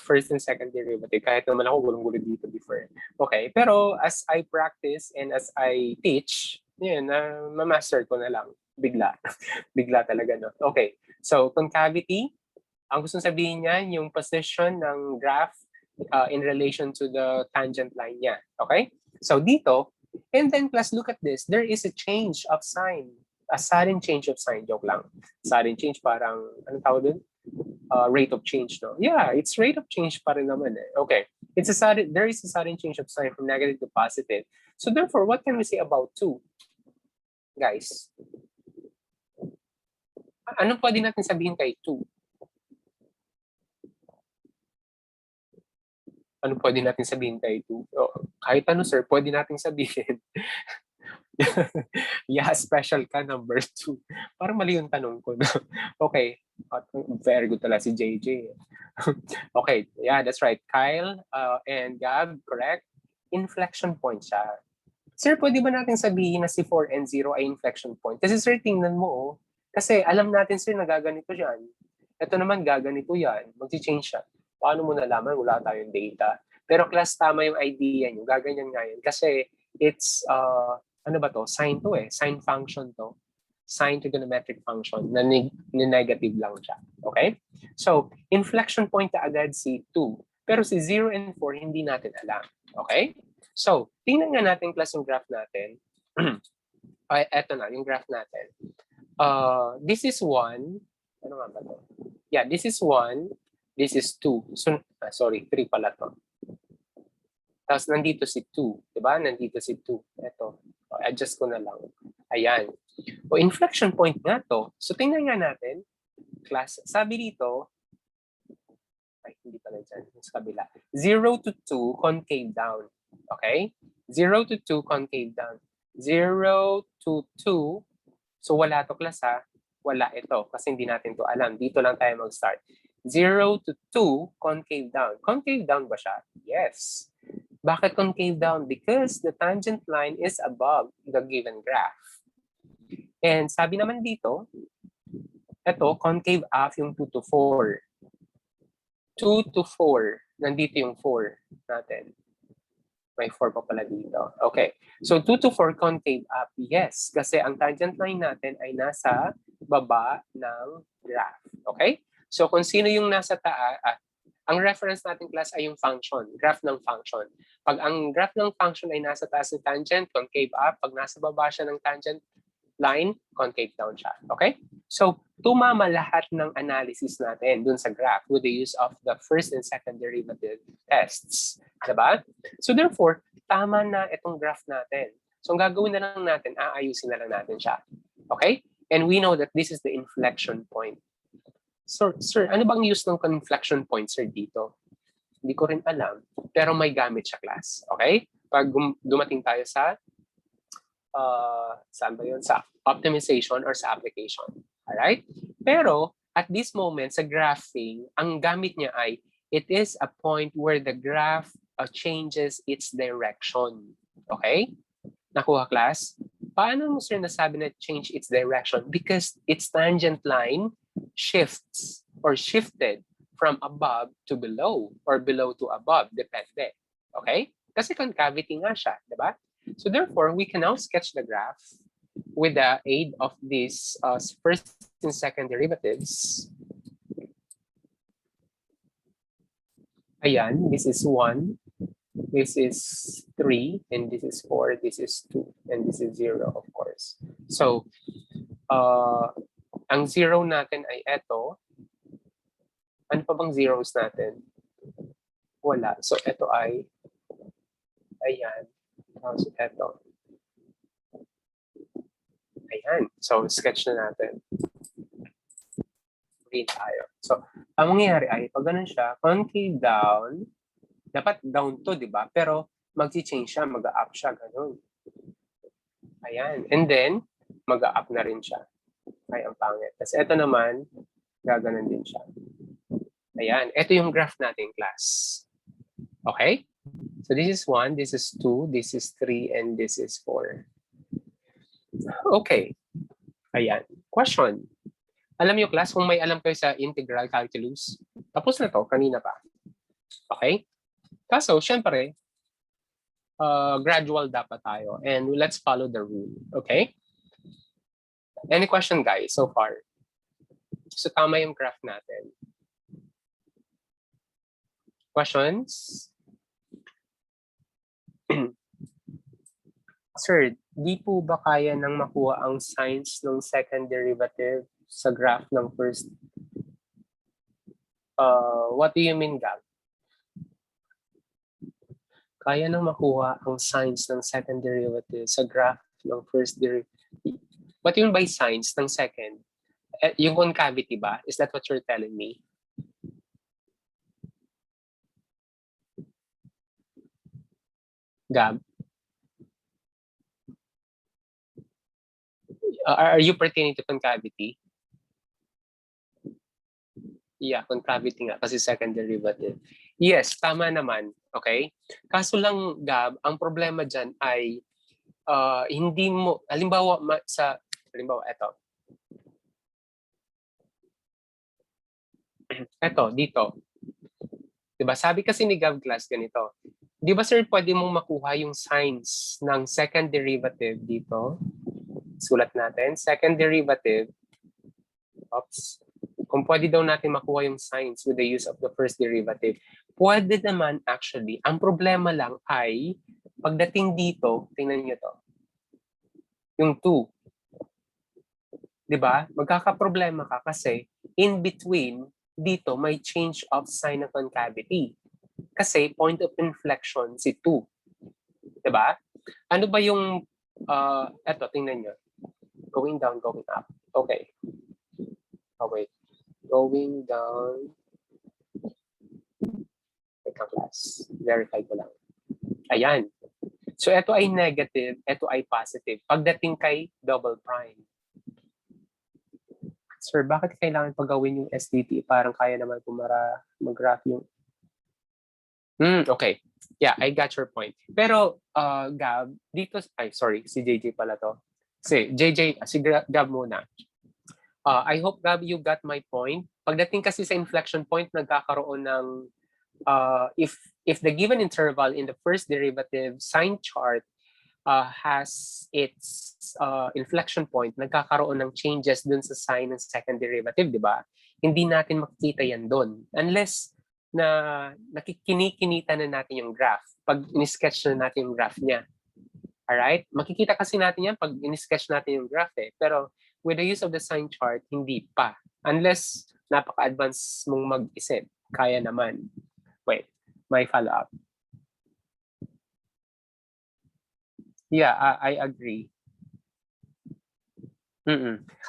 first and second derivative. Kahit naman ako gulong-gulo dito before. Okay, pero as I practice and as I teach, yun, ma-master ko na lang. Bigla. Bigla talaga, no? Okay, so concavity, ang gusto sabihin niya, yung position ng graph in relation to the tangent line niya. Okay? So dito, and then plus look at this, there is a change of sign. A sudden change of sign. Joke lang. Sudden change parang, anong tawag dun? Rate of change, no? Yeah, it's rate of change pa rin naman eh. Okay. There is a sudden change of sign from negative to positive. So therefore, what can we say about 2? Guys, anong pwede natin sabihin kay 2? Ano pwede natin sabihin kay 2? Kahit ano, sir, pwede natin sabihin. Yeah, special ka, number 2. Parang mali yung tanong ko. No? Okay. Very good pala si JJ. Okay, yeah, that's right. Kyle and Gab, correct? Inflection point siya. Sir, pwede ba natin sabihin na si 4 and 0 ay inflection point? Kasi sir, tingnan mo, oh. Kasi alam natin, sir, na gaganito yan. Ito naman, gaganito yan. Mag-change siya. Paano mo nalaman? Wala tayong data. Pero class, tama yung idea nyo. Gaganyan nga yan. Kasi it's, ano ba to? Sine to eh. Sine function to. Sine trigonometric function na negative lang siya. Okay? So, inflection point na agad si 2. Pero si 0 and 4, hindi natin alam. Okay? So, tingnan nga natin class yung graph natin. Ay, eto na, yung graph natin. This is 1. Ano nga ba to? Yeah, this is 1. This is 2. So, sorry, 3 pala to. Tapos nandito si 2. Diba? Nandito si 2. Ito. Adjust ko na lang. Ayan. O inflection point nga to. So tingnan nga natin. Class. Sabi dito, ay, hindi pala dyan. Sa kabila. 0 to 2, concave down. Okay? 0 to 2, concave down. 0 to 2. So wala to class ha. Wala ito. Kasi hindi natin to alam. Dito lang tayo mag-start. 0 to 2, concave down. Concave down ba siya? Yes. Bakit concave down? Because the tangent line is above the given graph. And sabi naman dito, ito, concave up yung 2 to 4. 2 to 4. Nandito yung 4 natin. May 4 pa pala dito. Okay. So 2 to 4 concave up. Yes. Kasi ang tangent line natin ay nasa baba ng graph. Okay? So kung sino yung nasa taas, ang reference natin class ay yung function, graph ng function. Pag ang graph ng function ay nasa taas ng tangent, concave up. Pag nasa baba siya ng tangent line, concave down siya. Okay? So, tumama lahat ng analysis natin dun sa graph with the use of the first and second derivative tests. Diba? So, therefore, tama na itong graph natin. So, ang gagawin na lang natin, aayusin na lang natin siya. Okay? And we know that this is the inflection point. So, sir, ano bang use ng inflection point, sir, dito? Hindi ko rin alam. Pero may gamit siya, class. Okay? Pag dumating tayo sa saan ba yun? Sa optimization or sa application. Alright? Pero, at this moment, sa graphing, ang gamit niya ay, it is a point where the graph changes its direction. Okay? Nakuha, class? Paano mo, sir, nasabi na change its direction? Because its tangent line shifts or shifted from above to below or below to above. Depende. Okay? Kasi concavity nga siya. Diba? So therefore, we can now sketch the graph with the aid of these first and second derivatives. Ayan, this is 1. This is 3, and this is 4, this is 2, and this is 0, of course. So, ang 0 natin ay eto. Ano pa bang zeros natin? Wala. So, ito ay, ayan. Tapos ito. Ayan. So, sketch na natin. Green tayo. So, ang mangyayari ay, pag ganun siya, concave down, dapat down to, di ba? Pero, mag-change siya, mag-up siya, ganun. Ayan. And then, mag-up na rin siya. Ay, ang pangit. Tapos, ito naman, gaganon din siya. Ayan. Ito yung graph natin, class. Okay? So, this is 1, this is 2, this is 3, and this is 4. Okay. Ayan. Question. Alam niyo, class, kung may alam kayo sa integral calculus, tapos na to, kanina pa. Okay? Kaso, syempre, gradual dapat tayo. And let's follow the rule. Okay? Any question, guys, so far? So, tama yung graph natin. Questions? Sir, di po ba kaya nang makuha ang signs ng second derivative sa graph ng first? What do you mean, Gab? Kaya nang makuha ang signs ng second derivative sa graph ng first derivative. What do you mean by signs ng second? Yung concavity ba? Is that what you're telling me? Gab? Are you pertaining to concavity? Yeah, concavity nga kasi second derivative. Yes, tama naman. Okay? Kaso lang, Gab, ang problema dyan ay hindi mo, halimbawa, eto. Eto, dito. Diba? Sabi kasi ni Gab class ganito. Di ba, sir, pwede mong makuha yung signs ng second derivative dito? Sulat natin. Second derivative. Oops. Kung pwede daw natin makuha yung signs with the use of the first derivative. Pwede naman actually. Ang problema lang ay pagdating dito, tingnan nyo to. Yung 2. Diba? Magkakaproblema ka kasi in between, dito may change of sign of concavity. Kasi point of inflection si 2. Diba? Ano ba yung, eto, tingnan nyo. Going down, going up. Okay. Oh, wait. Going down. Ito class. Verify ko lang. Ayan. So, ito ay negative, ito ay positive. Pagdating kay double prime. Sir, bakit kailangan pagawin yung SDT? Parang kaya naman pumara mag-graph yung... Okay. Yeah, I got your point. Pero, Gab, dito... Ay, sorry. Si JJ pala to. Si Gab muna. I hope, Gab, you got my point. Pagdating kasi sa inflection point, nagkakaroon ng... if the given interval in the first derivative sign chart has its inflection point, nagkakaroon ng changes dun sa sign ng second derivative, di ba? Hindi natin makikita yan dun. Unless na nakikinikita na natin yung graph. Pag in-sketch na natin yung graph niya. Alright? Makikita kasi natin yan pag in-sketch natin yung graph eh. Pero with the use of the sign chart, hindi pa. Unless napaka-advance mong mag-isip. Kaya naman. Wait, may follow-up. Yeah, I agree.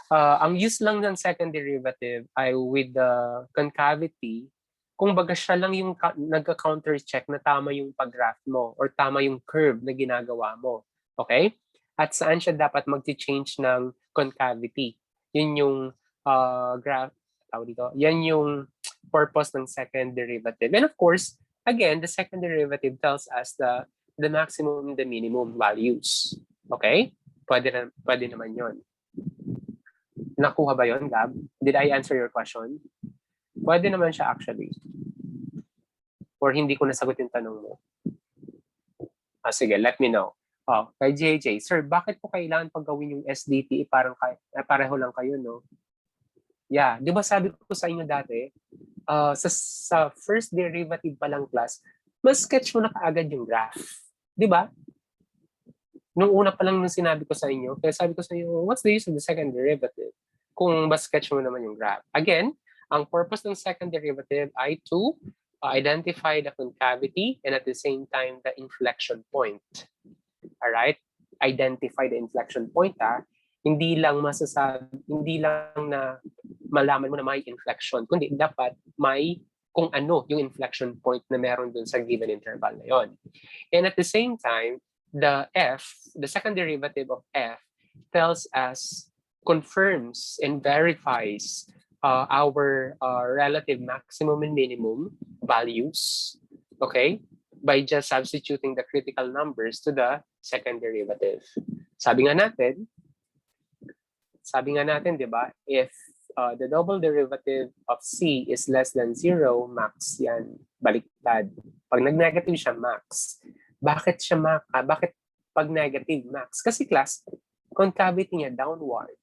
Ang use lang ng second derivative ay with the concavity, kung baga siya lang yung nagka-counter check na tama yung pag-graph mo or tama yung curve na ginagawa mo. Okay? At saan siya dapat mag-change ng concavity. Yun yung graph, dito. Yan yung purpose ng second derivative. And of course, again, the second derivative tells us the maximum and the minimum values. Okay? Pwede naman yon. Nakuha ba yon, Gab? Did I answer your question? Pwede naman siya actually. Or hindi ko nasagot yung tanong mo. Sige, let me know. Kay JJ, sir, bakit po kailangan paggawin yung SDT? Parang pareho lang kayo, no? Yeah, di ba sabi ko sa inyo dati, sa first derivative pa lang class, mas sketch mo na kaagad yung graph. Di ba? Nung una pa lang nung sinabi ko sa inyo, kaya sabi ko sa inyo, what's the use of the second derivative? Kung mas sketch mo naman yung graph. Again, ang purpose ng second derivative ay to identify the concavity and at the same time the inflection point. Alright? Identify the inflection point, ha? Hindi lang na malaman mo na may inflection, kundi dapat may kung ano yung inflection point na meron dun sa given interval na yon. And at the same time, the second derivative of f tells us, confirms and verifies our relative maximum and minimum values, okay, by just substituting the critical numbers to the second derivative. Sabi nga natin, di ba, if the double derivative of c is less than 0, max yan. Baliktad. Pag nag-negative siya, max. Bakit siya max? Bakit pag negative, max? Kasi class, concavity niya downward.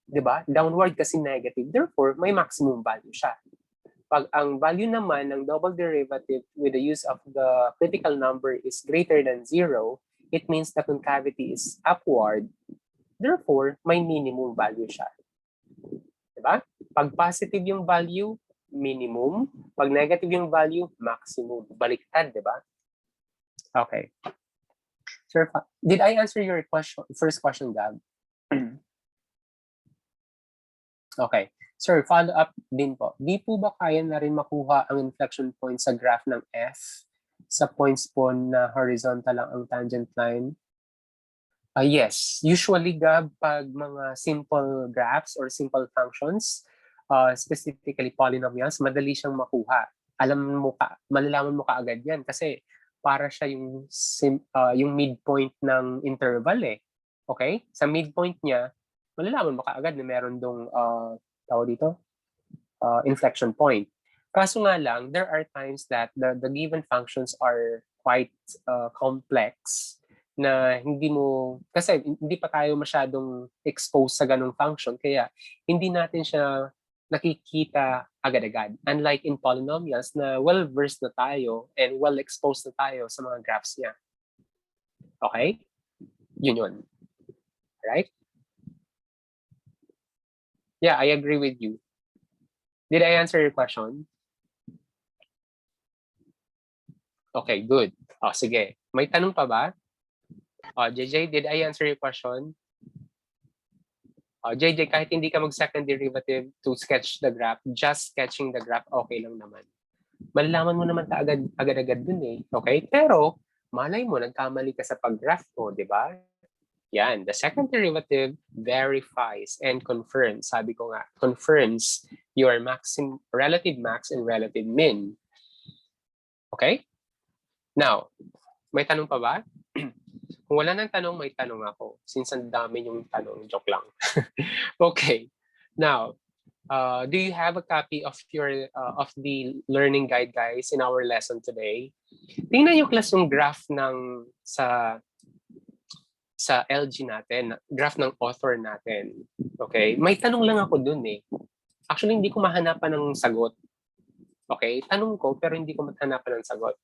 Di ba? Downward kasi negative. Therefore, may maximum value siya. Pag ang value naman ng double derivative with the use of the critical number is greater than 0, it means the concavity is upward. Therefore, may minimum value siya. Diba? Pag positive yung value, minimum. Pag negative yung value, maximum. Baliktad, diba? Okay. Sir, did I answer your question, first question, Gab? Okay. Sir, follow up din po. Di po ba kaya na rin makuha ang inflection point sa graph ng F sa points po na horizontal lang ang tangent line? Yes. Usually, Gab, pag mga simple graphs or simple functions, specifically polynomials, madali siyang makuha. Malalaman mo kaagad yan kasi para siya yung midpoint ng interval eh. Okay? Sa midpoint niya, malalaman mo kaagad na meron dong inflection point. Kaso nga lang, there are times that the given functions are quite complex na kasi hindi pa tayo masyadong exposed sa ganung function, kaya hindi natin siya nakikita agad-agad. Unlike in polynomials na well-versed na tayo and well-exposed na tayo sa mga graphs niya. Okay? Yun. Right? Yeah, I agree with you. Did I answer your question? Okay, good. Sige. May tanong pa ba? JJ, did I answer your question? JJ, kahit hindi ka mag-second derivative to sketch the graph, just sketching the graph, okay lang naman. Malalaman mo naman agad-agad dun eh. Okay? Pero, malay mo, nagkamali ka sa pag-graph mo, di ba? Yan. The second derivative verifies and confirms. Sabi ko nga, confirms your relative max and relative min. Okay? Now, may tanong pa ba? Kung wala nang tanong, may tanong ako. Since ang dami yung tanong, joke lang. Okay. Now, do you have a copy of of the learning guide, guys, in our lesson today? Tingnan yung class yung graph ng sa LG natin, graph ng author natin. Okay? May tanong lang ako dun eh. Actually, hindi ko mahanapan ng sagot. Okay? Tanong ko, pero hindi ko mahanapan ng sagot.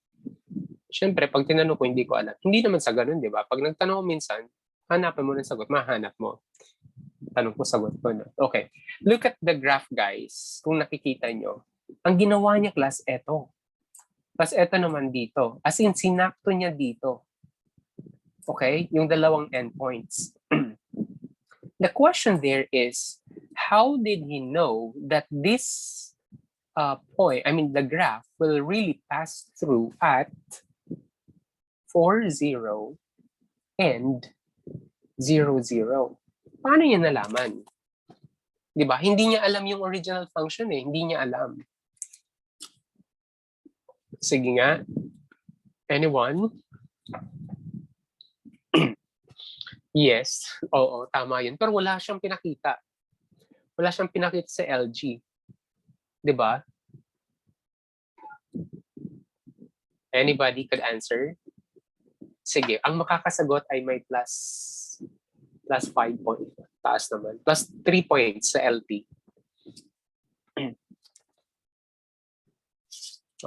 Siyempre, pag tinanong ko, hindi ko alam. Hindi naman sa ganun, di ba? Pag nagtanong ko minsan, hanapan mo ng sagot, mahanap mo. Tanong ko, sagot ko na. Okay. Look at the graph, guys. Kung nakikita nyo. Ang ginawa niya, class, eto. Tapos eto naman dito. As in, sinakto niya dito. Okay? Yung dalawang endpoints. The question there is, how did he know that this point, the graph, will really pass through at 4, 0, and 0, 0. Paano niya nalaman? Di ba? Hindi niya alam yung original function eh. Hindi niya alam. Sige nga. Anyone? Yes. Oo, tama yun. Pero wala siyang pinakita. Wala siyang pinakita sa LG. Di ba? Anybody could answer? Sige, ang makakasagot ay may plus 5 points. Taas naman. Plus 3 points sa LT.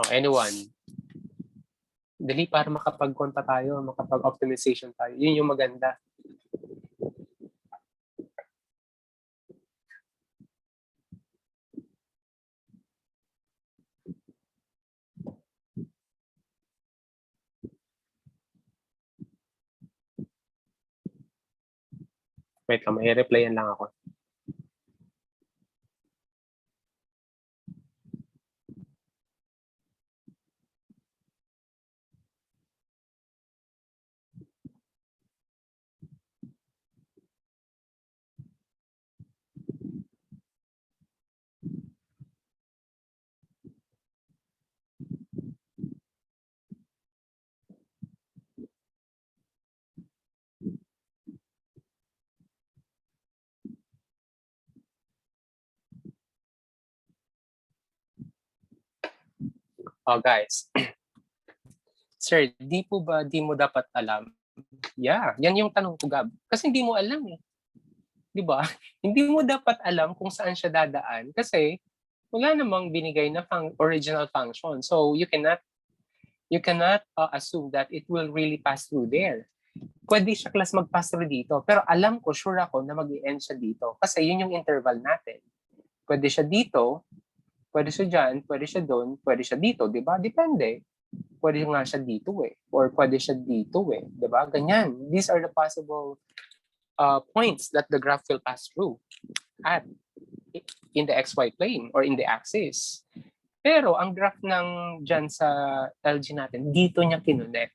Anyone? Dali para makapag-con pa tayo, makapag-optimization tayo. Yun yung maganda. Wait lang, may replyan lang ako. Oh, guys. Sir, di mo dapat alam? Yeah, yan yung tanong ko, Gab. Kasi hindi mo alam eh. Di ba? Hindi mo dapat alam kung saan siya dadaan kasi wala namang binigay na original function. So you cannot assume that it will really pass through there. Pwede siya class mag-pass through dito. Pero alam ko, sure ako na mag-i-end siya dito. Kasi yun yung interval natin. Pwede siya dito, pwede siya dyan, pwede siya doon, pwede siya dito. Di ba? Depende. Pwede nga siya dito eh. Or pwede siya dito eh. Di ba? Ganyan. These are the possible points that the graph will pass through at in the xy plane or in the axis. Pero ang graph ng dyan sa LG natin, dito niya kinonect.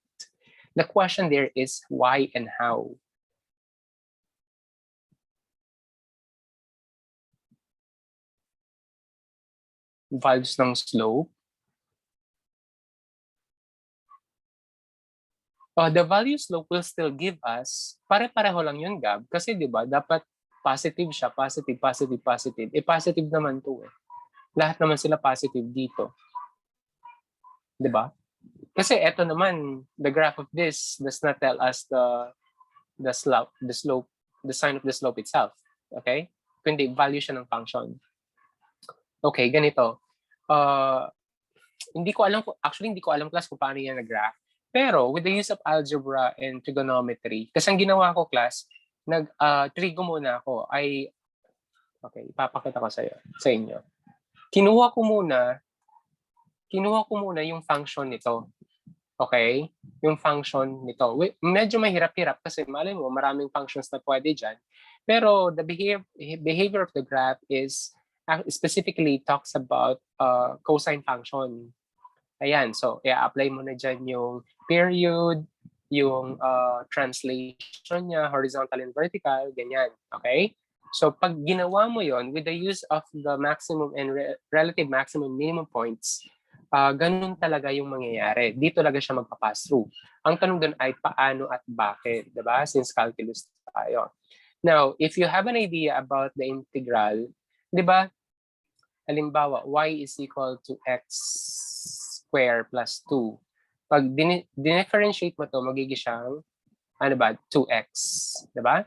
The question there is why and how. Values ng slope. The value slope will still give us, pare-pareho lang yun, Gab. Kasi di ba dapat positive siya, positive, positive, positive. Positive naman to eh. Lahat naman sila positive dito. Di ba? Kasi eto naman, the graph of this does not tell us the slope, the sign of the slope itself. Okay? Kundi value siya ng function. Okay, ganito. Hindi ko alam, actually hindi ko alam class kung paano yan na-graph. Pero with the use of algebra and trigonometry, kasi ang ginawa ko class, trigo muna ako. Okay, ipapakita ko sa inyo. Kinuha ko muna yung function nito. Okay? Yung function nito. Medyo mahirap-hirap kasi malay mo, maraming functions na pwede dyan. Pero the behavior of the graph is specifically talks about cosine function. Ayan, so i-apply mo na dyan yung period, yung translation niya, horizontal and vertical, ganyan. Okay? So pag ginawa mo yon with the use of the maximum and relative maximum minimum points, ganun talaga yung mangyayari. Dito talaga siya magpa-pass through. Ang tanong dun ay paano at bakit, diba? Since calculus tayo. Now, if you have an idea about the integral, diba? Halimbawa, y is equal to x square plus 2. Pag dinifferentiate mo to, magiging siyang, 2x. Diba?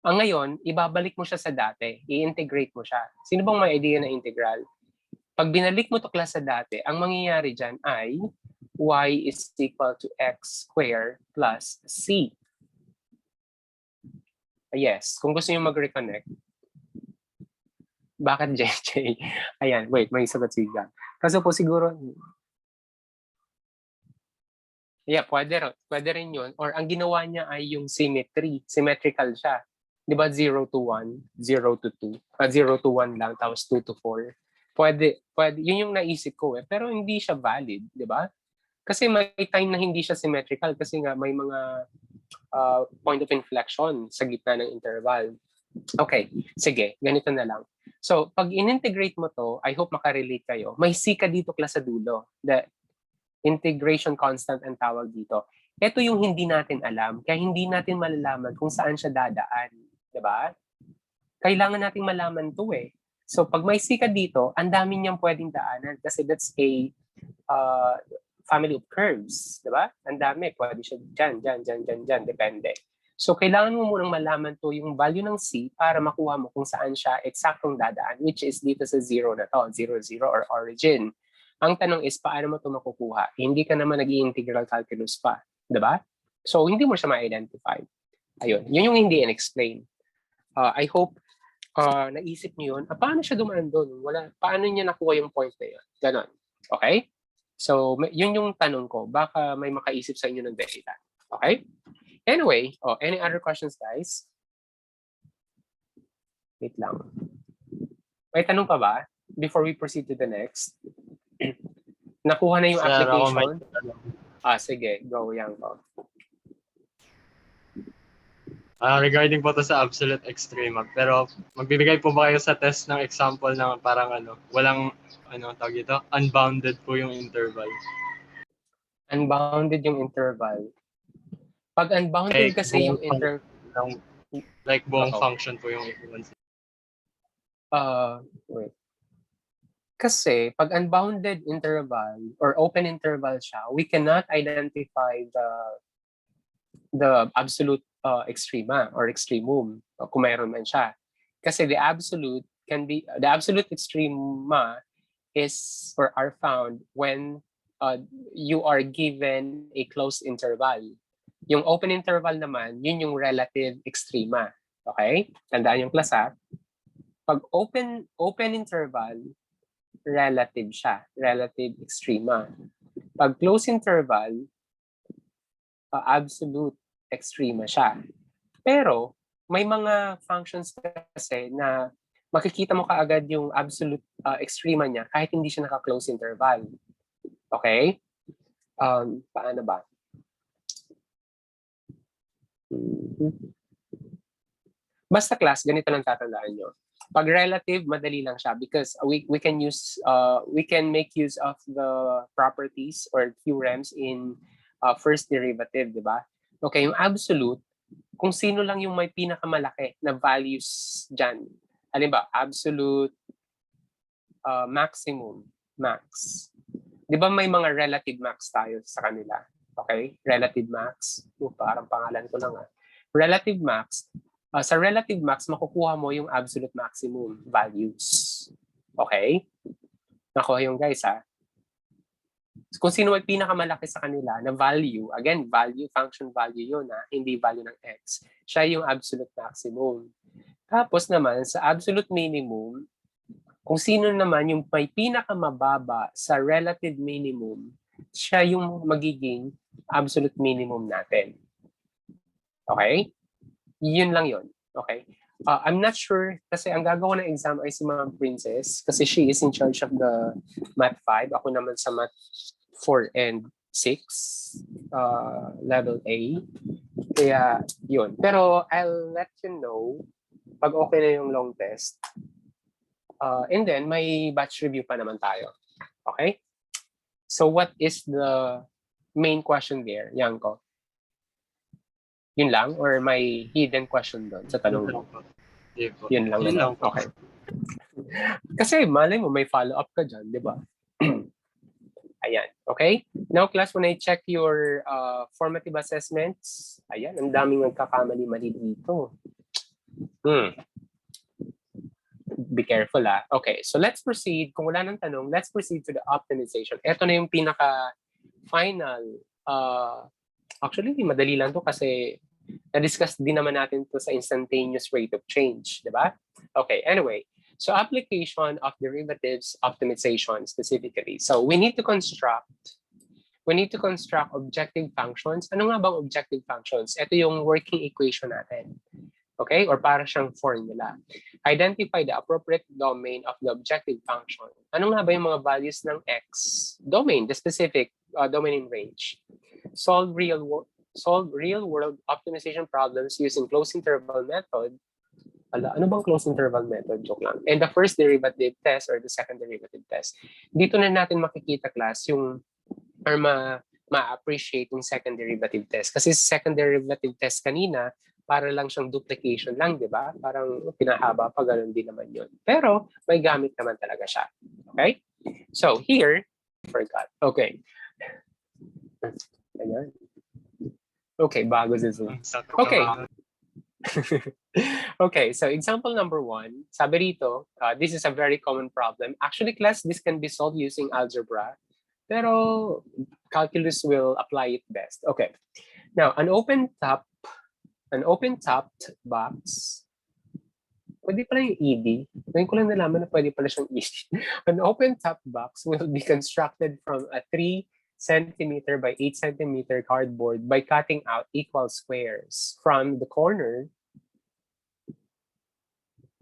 Ang ngayon, ibabalik mo siya sa dati. I-integrate mo siya. Sino bang may idea na integral? Pag binalik mo to class sa dati, ang mangyayari dyan ay y is equal to x square plus c. Yes, kung gusto nyo mag-reconnect. Bakit JJ? Ayan, wait, may sagot si Gab. Kasi po siguro, yeah, pwede rin yun. Or ang ginawa niya ay yung symmetry. Symmetrical siya. Di ba 0 to 1, 0 to 2, 0 to 1 lang, tapos 2 to 4. Pwede. Yun yung naisip ko eh. Pero hindi siya valid, di ba? Kasi may time na hindi siya symmetrical kasi nga may mga point of inflection sa gitna ng interval. Okay, sige, ganito na lang. So, pag in-integrate mo to, I hope makarelate kayo. May C ka dito class sa dulo. The integration constant ang tawag dito. Ito yung hindi natin alam, kaya hindi natin malalaman kung saan siya dadaan. Diba? Kailangan nating malaman to eh. So pag may C ka dito, ang dami niyang pwedeng daanan kasi that's a family of curves. Diba? Ang dami. Pwede siya dyan. Depende. So kailangan mo munang malaman to yung value ng C para makuha mo kung saan siya eksaktong dadaan, which is dito sa 0 na to, 0, 0 or origin. Ang tanong is, paano mo ito makukuha? Hindi ka naman nag-i-integral calculus pa. Diba? So, hindi mo siya ma-identify. Ayun. Yun yung hindi in-explain. I hope naisip niyo yun. Paano siya dumaan doon? Paano niya nakuha yung point na yun? Ganon. Okay? So, yun yung tanong ko. Baka may makaisip sa inyo ng data. Okay? Anyway, any other questions, guys? Wait lang. May tanong pa ba? Before we proceed to the next. Nakuha na yung Sir, ako may application? Sige. Go, Yanko. Regarding po to sa absolute extrema, pero magbibigay po ba kayo sa test ng example ng parang walang tawag ito, unbounded po yung interval. Unbounded yung interval. Pag unbounded kasi yung interval, like buong function po yung equivalence. wait. Kasi pag unbounded interval or open interval siya, we cannot identify the absolute extrema or extremum kung mayroon man siya. Kasi the absolute extrema is or are found when you are given a closed interval. Yung open interval naman, yun yung relative extrema. Okay? Tandaan yung class ha. Pag open interval, relative siya, relative extrema. Pag closed interval, absolute extrema siya. Pero may mga functions kasi na makikita mo kaagad yung absolute extrema niya kahit hindi siya naka-close interval. Okay? Paano ba? Basta class, ganito lang tatandaan nyo. Pag relative, madali lang siya because we can make use of the properties or theorems in first derivative, di ba? Okay, yung absolute, kung sino lang yung may pinakamalaki na values dyan. Halimbawa, absolute, maximum, max. Di ba may mga relative max tayo sa kanila? Okay? Relative max. Parang pangalan ko lang. Relative max. Sa relative max, makukuha mo yung absolute maximum values. Okay? Nakuha yung guys ha. Kung sino may pinakamalaki sa kanila na value, again, value, function value yun hindi value ng x. Siya yung absolute maximum. Tapos naman, sa absolute minimum, kung sino naman yung may pinakamababa sa relative minimum, siya yung magiging absolute minimum natin. Okay? Yun lang yun. Okay? I'm not sure kasi ang gagawa ng exam ay si Ma'am Princess kasi she is in charge of the Math 5. Ako naman sa Math 4 and 6, level A. Kaya yun. Pero I'll let you know pag okay na yung long test. And then may batch review pa naman tayo. Okay? So what is the main question there, Yanko? Yun lang? Or may hidden question doon sa tanong mo? Yun lang naman. Okay. Kasi malay mo, may follow-up ka dyan, di ba? Ayan. Okay? Now, class, when I check your formative assessments, ayan, ang daming nagkakamali-mali dito. Be careful Okay, so let's proceed. Kung wala nang tanong, let's proceed to the optimization. Ito na yung pinaka-final. Actually, madali lang to kasi na-discuss din naman natin to sa instantaneous rate of change, di ba? Okay, anyway. So application of derivatives optimization specifically. So we need to construct objective functions. Ano nga bang objective functions? Ito yung working equation natin. Okay? Or para siyang formula. Identify the appropriate domain of the objective function. Ano nga ba yung mga values ng x? Domain, the specific domain in range. Solve real-world optimization problems using closed interval method. Ano bang closed interval method? Joke lang. And the first derivative test or the second derivative test. Dito na natin makikita, class, yung or ma-appreciate yung second derivative test. Kasi second derivative test kanina, para lang siyang duplication lang, di ba? Parang pinahaba pa, ganun din naman yun. Pero may gamit naman talaga siya. Okay? So here, forgot. Okay. Ayan. Okay, bago si Zoom. Okay. Okay, so example number 1, sabi dito, this is a very common problem. Actually, class, this can be solved using algebra, pero calculus will apply it best. Okay, now an open-topped box. Pwede pala yung ED. Ngayon ko lang nalaman na pwede pala siyang ED. An open-top box will be constructed from a 3 centimeter by 8 centimeter cardboard by cutting out equal squares from the corner.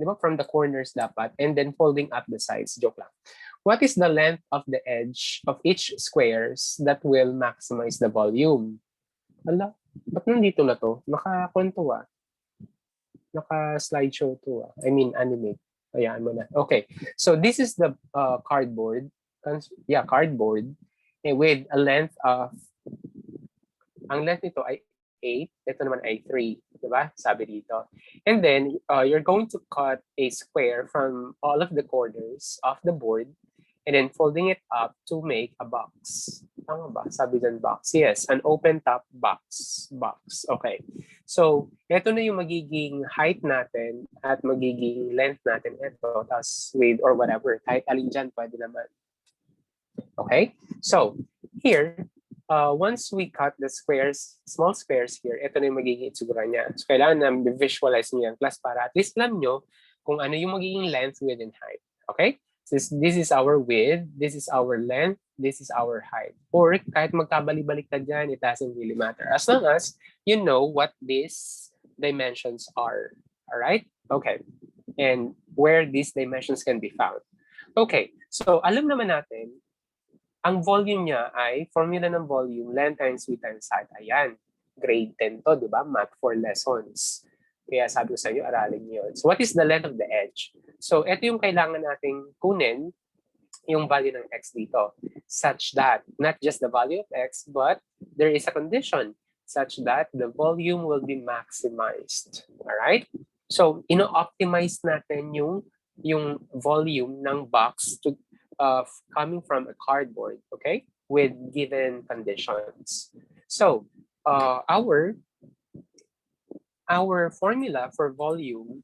Di ba? From the corners dapat. And then folding up the sides. Joke lang. What is the length of the edge of each squares that will maximize the volume? Ala, ba't nandito na to? Nakakwento ah. Naka-slideshow to. I mean, animate. Ayan mo na. Okay. So this is the cardboard. Cardboard. With a length of, ang length nito ay 8. Ito naman ay 3. Diba? Sabi dito. And then, you're going to cut a square from all of the corners of the board and then folding it up to make a box. Tama ba? Sabi dyan box. Yes, an open top box. Okay. So, ito na yung magiging height natin at magiging length natin. Ito, tas width or whatever. Kahit alin dyan, pwede naman. Okay? So, here, once we cut the squares, small squares here, ito na yung magiging itsura niya. So, kailangan na visualize niyo yan, class, para at least alam nyo kung ano yung magiging length, width, and height. Okay? This is our width, this is our length, this is our height. Or kahit magkabali-balik ka dyan, it doesn't really matter. As long as you know what these dimensions are. Alright? Okay. And where these dimensions can be found. Okay. So, alam naman natin, ang volume niya ay, formula ng volume, length times width times height. Ayan. Grade 10 to, di ba? Math for lessons. Kaya sabi ko sa inyo, aralin niyo yun. So what is the length of the edge? So ito yung kailangan nating kunin, yung value ng x dito, such that not just the value of x, but there is a condition such that the volume will be maximized. Alright? So ino-optimize natin yung volume ng box to coming from a cardboard, okay? With given conditions. So our formula for volume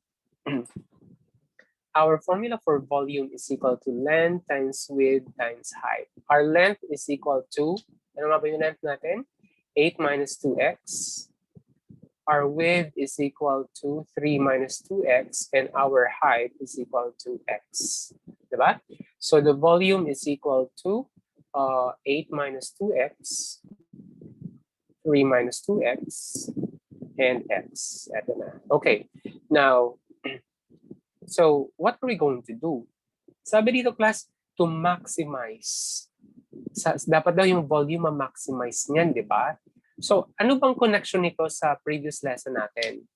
is equal to length times width times height. Our length is equal to, ano nga ba yung length natin? 8 minus 2x. Our width is equal to 3 minus 2x, and our height is equal to x. Diba? So the volume is equal to 8 minus 2x, 3 minus 2x, and x. Ito na. Okay. Now, so what are we going to do? Sabi dito, class, to maximize. Dapat daw yung volume ma-maximize niyan, di ba? So, ano bang connection nito sa previous lesson natin?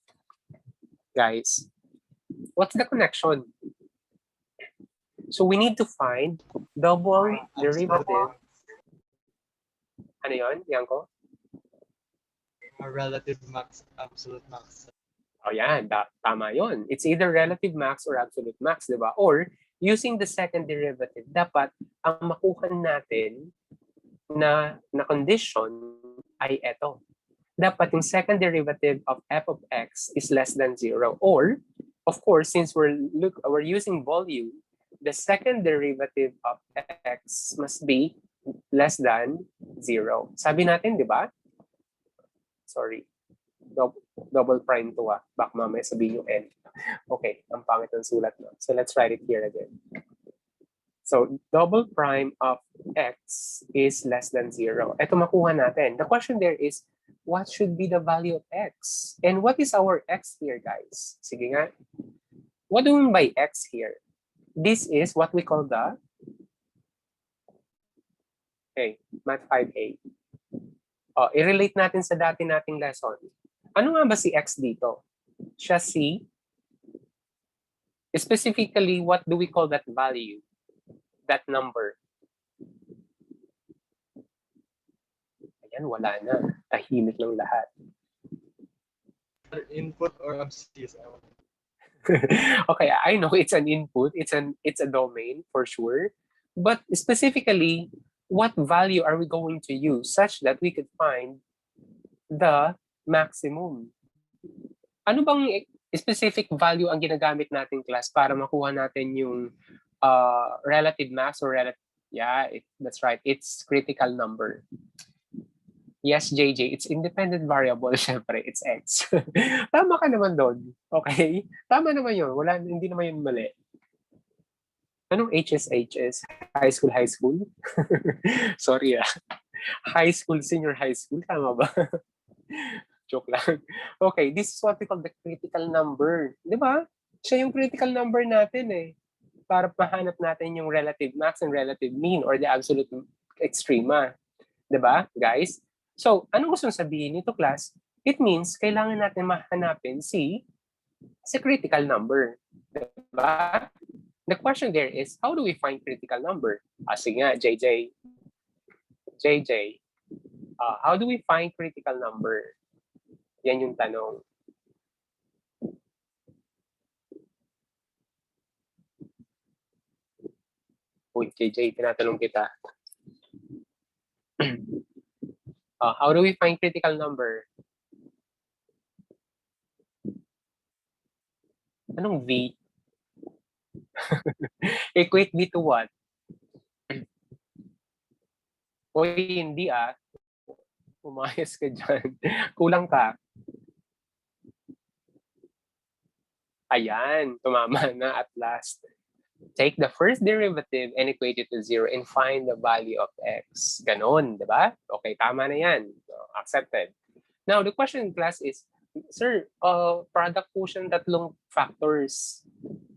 Guys, what's the connection? So, we need to find double derivative. Ano yun, Yanko? Relative max, absolute max. Oh, yeah, tama yun. It's either relative max or absolute max, di ba? Or, using the second derivative, dapat ang makuha natin na condition ay eto. Dapat yung second derivative of f of x is less than 0. Or, of course, since we're using volume, the second derivative of x must be less than 0. Sabi natin, di ba? Sorry. Double prime to Baka mamaya sabihin yung n. Okay, ang pangit ng sulat no. So let's write it here again. So double prime of x is less than 0. Ito makuha natin. The question there is, what should be the value of x? And what is our x here, guys? Sige nga. What do we mean by x here? This is what we call the Math 5A. I-relate natin sa dati nating lesson. Ano nga ba si x dito? Siya si, specifically, what do we call that value? That number? Ayan, wala na. Tahimik ng lahat. Input or abscissa? Okay, I know it's an input. It's a domain for sure. But specifically, what value are we going to use such that we could find the maximum? Ano bang specific value ang ginagamit natin class para makuha natin yung relative mass or relative, yeah, that's right, it's critical number. Yes, JJ, it's independent variable, syempre, it's x. Tama ka naman doon. Okay? Tama naman yun. Wala, hindi naman yun mali. Anong HSHS? High school, high school? Sorry ah. High school, senior high school, tama ba? Joke lang. Okay, this is what we call the critical number. Di ba? Siya yung critical number natin eh. Para mahanap natin yung relative max and relative mean or the absolute extrema. Di ba, guys? So, anong gusto sabihin nito, class? It means kailangan natin mahanapin si critical number. Di ba? The question there is, how do we find critical number? Sige nga, JJ. JJ, how do we find critical number? Yan yung tanong. Uy, JJ, tinatanong kita. How do we find critical number? Anong V? Equate V to what? Uy, hindi ah. Umayos ka dyan. Kulang ka. Ayan, tumama na at last. Take the first derivative and equate it to 0 and find the value of x. Ganon, di ba? Okay, tama na yan. Accepted. Now, the question in class is, sir, product po siyang tatlong factors.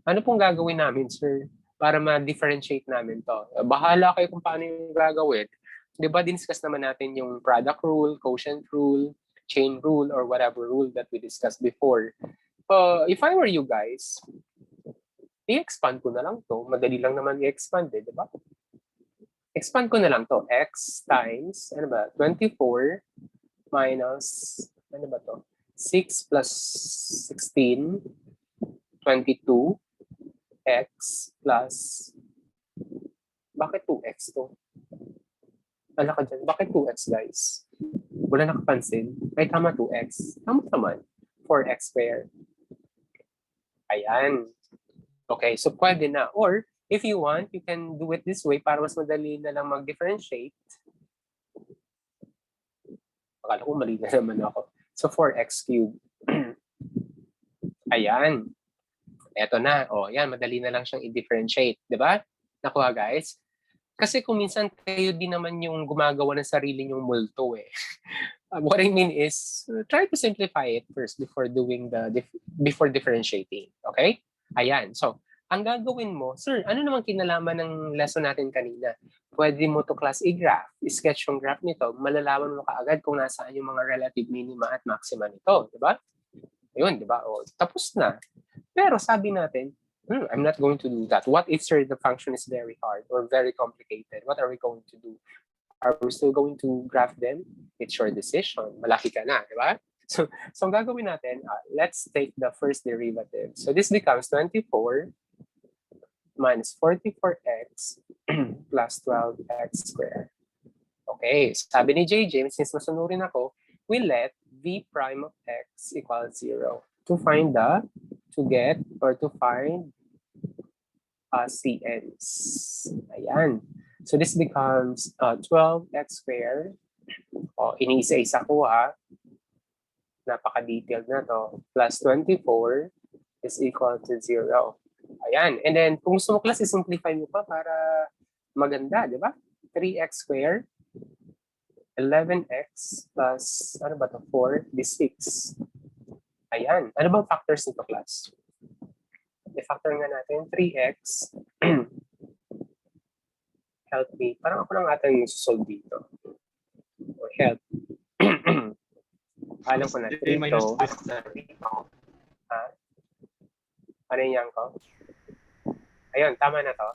Ano pong gagawin namin, sir, para ma-differentiate namin to? Bahala kayo kung paano yung gagawin. Di ba, discuss naman natin yung product rule, quotient rule, chain rule, or whatever rule that we discussed before. If I were you guys, i-expand ko na lang to. Madali lang naman i-expand eh, di ba? Expand ko na lang to. X times, ano ba? 24 minus, ano ba to? 6 plus 16, 22, x plus, bakit 2x to? Ala ka dyan, bakit 2x guys? Wala nakapansin. Ay, tama 2x. Tama naman. 4x squared. Ayan. Okay, so pwede na. Or, if you want, you can do it this way para mas madali na lang mag-differentiate. Akala ko mali na naman ako. So, 4x cubed. Ayan. Eto na. O, yan. Madali na lang siyang i-differentiate. Diba? Nakuha, guys? Kasi kung minsan kayo din naman yung gumagawa ng sarili nyong multo eh. What I mean is, try to simplify it first before doing before differentiating. Okay? Ayan. So, ang gagawin mo, sir, ano namang kinalaman ng lesson natin kanina? Pwede mo to class i-graph, i-sketch yung graph nito, malalaman mo kaagad kung nasaan yung mga relative minima at maxima nito, di ba? Ayun, di ba? O, tapos na. Pero sabi natin, I'm not going to do that. What if, sir, the function is very hard or very complicated? What are we going to do? Are we still going to graph them? It's your decision. Malaki ka na, di ba? So ang gagawin natin, let's take the first derivative. So this becomes 24 minus 44x plus 12x squared. Okay, sabi ni JJ, since masunurin ako, we let v prime of x equals 0 to find CNs. Ayan. So this becomes 12x squared. Iniisa-isa ko ha. Napaka-detailed na to. Plus 24 is equal to 0. Ayan. And then, kung gusto mo class, i-simplify mo pa para maganda, di ba? 3x squared, 11x plus, ano ba to? 4, this 6. Ayan. Ano bang factors nito, class? I-factor nga natin, 3x. Help me. Parang ako lang ata yung solve dito. Or help. Alam ko na, 3 to. Ha? Ano yan ko? Ayun, tama na to.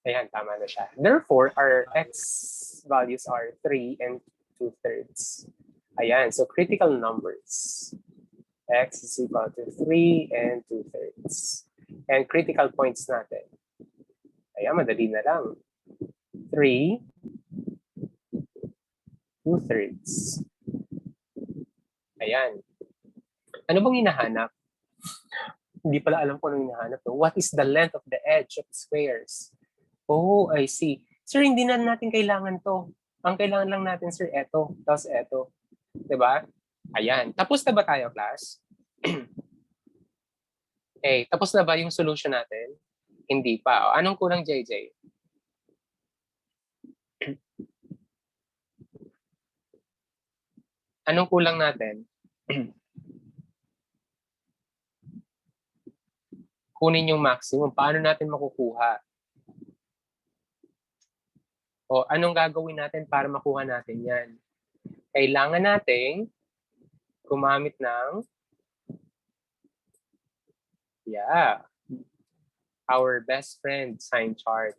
Ayan, tama na siya. Therefore, our x values are 3 and 2/3. Ayan, so critical numbers. X is equal to 3 and 2/3. And critical points natin. Ayan, madali na lang. 3, 2/3. Ayan. Ano bang hinahanap? Hindi pala alam ko anong hinahanap. No? What is the length of the edge of the squares? Oh, I see. Sir, hindi na natin kailangan to. Ang kailangan lang natin, sir, eto. Tapos eto. Diba? Ayan. Tapos na ba tayo, class? Eh, tapos na ba yung solution natin? Hindi pa. O, anong kulang, JJ? Anong kulang natin? Kunin yung maximum. Paano natin makukuha? O anong gagawin natin para makuha natin yan? Kailangan nating gumamit ng, our best friend, sign chart.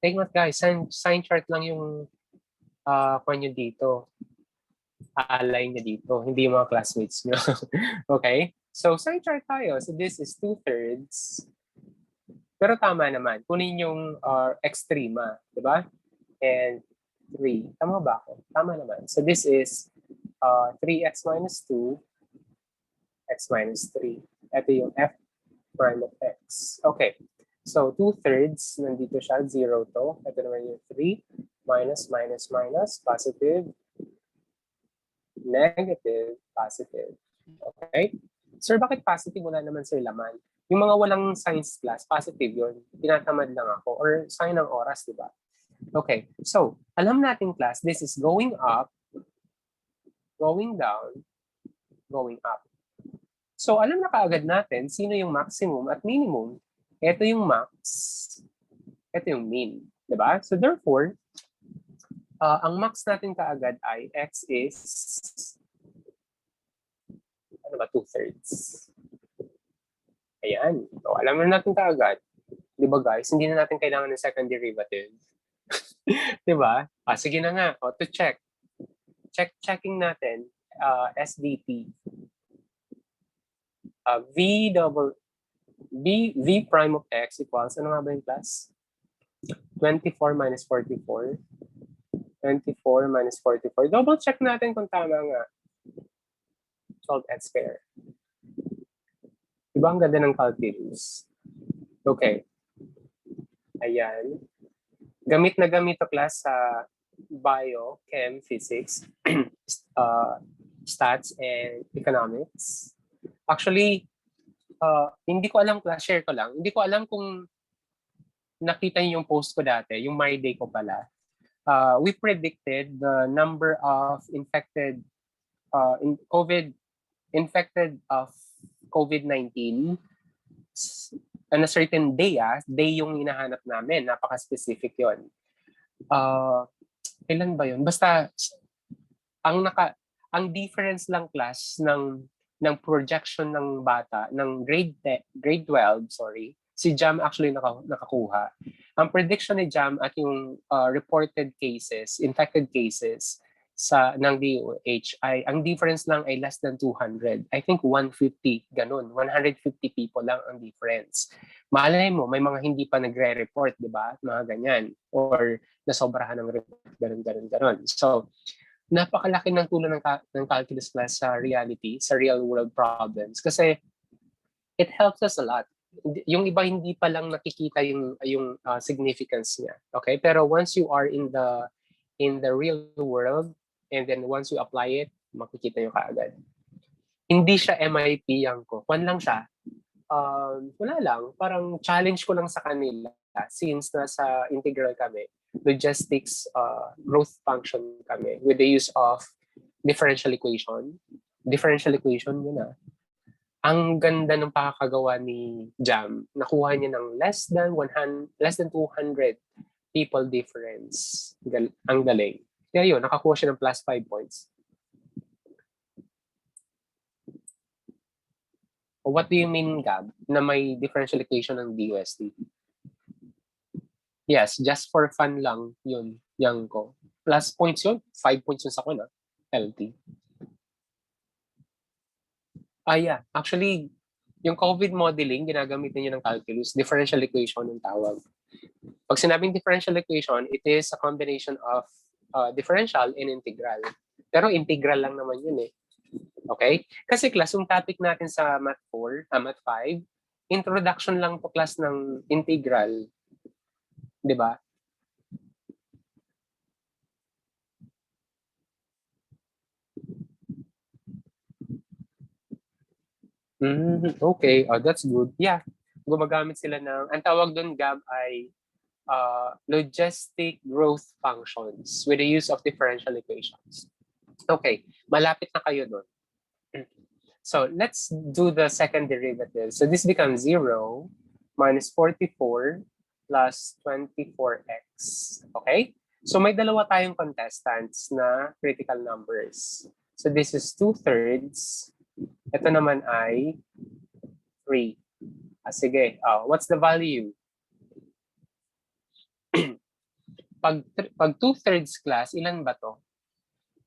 Take note guys, sign chart lang yung kung nyo dito. Alay nyo dito, hindi yung mga classmates nyo. Okay? So, sign chart tayo. So, this is 2/3. Pero tama naman. Kunin yung extrema. Diba? And 3. Tama ba ako? Tama naman. So, this is 3x minus 2, x minus 3. Ito yung f prime of x. Okay. So, 2/3, nandito siya, 0 to. Ito naman yung 3, minus, minus, minus, positive, negative, positive. Okay? Sir, bakit positive? Wala naman sir laman. Yung mga walang science class, positive yun. Tinatamad lang ako. Or sign ng oras, di ba? Okay. So, alam natin class, this is going up, going down, going up. So, alam na kaagad natin sino yung maximum at minimum. Ito yung max, ito yung min. Diba? So, therefore, ang max natin kaagad ay x is, ano ba, 2/3. Ayan. So, alam na natin kaagad. Diba guys, hindi na natin kailangan ng second derivative. Diba? Sige na nga. To check. Checking natin, SDT. V prime of x equals, ano nga ba yung class? 24 minus 44. 24 minus 44. Double check natin kung tama nga. 12x squared. Diba ang ganda ng calculus? Okay. Ayan. Gamit na gamit to class sa bio, chem, physics, stats, and economics. Actually, hindi ko alam class, share ko lang. Hindi ko alam kung nakita niyo yung post ko dati, yung My Day ko pala. We predicted the number of infected of COVID-19 on a certain day, day yung hinahanap namin, napaka-specific yon. Kailan ba yun? Basta ang difference lang class ng projection ng bata ng grade 12, si Jam actually nakakuha. Ang prediction ni Jam at yung reported cases, infected cases ng DOH ay ang difference lang ay less than 200. I think 150, ganun. 150 people lang ang difference. Malay mo, may mga hindi pa nagre-report, di ba? Mga ganyan. Or nasobrahan ng report, ganun. So, napakalaki ng tulong ng calculus class sa reality, sa real world problems. Kasi it helps us a lot. Yung iba hindi pa lang nakikita yung significance niya. Okay? Pero once you are in the real world, and then once you apply it, makikita nyo kaagad. Hindi siya MIP yan ko. Kwan lang siya. Wala lang. Parang challenge ko lang sa kanila since nasa integral kami. Logistics growth function kami with the use of differential equation. Differential equation yun na. Ang ganda ng pakakagawa ni Jam. Nakuha niya ng less than 200 people difference. Ang galing. Kaya yun, nakakuha siya ng plus 5 points. What do you mean, Gab, na may differential equation ng DUST? Yes, just for fun lang yun, yang ko. Plus points yun, 5 points yun sa kuna, LT. Yeah, actually, yung COVID modeling, ginagamit niyo ng calculus, differential equation yung tawag. Pag sinabing differential equation, it is a combination of differential and integral. Pero integral lang naman yun eh. Okay? Kasi class, yung topic natin sa Math 4, Math 5, introduction lang to class ng integral. Di ba? Okay, that's good. Yeah, gumagamit sila ng, ang tawag doon, Gab, ay logistic growth functions with the use of differential equations. Okay, malapit na kayo doon. So let's do the second derivative. So this becomes 0 minus 44 plus 24x. Okay? So may dalawa tayong contestants na critical numbers. So this is 2/3. Ito naman ay 3. Sige, what's the value? Pag 2/3 class, ilan ba to?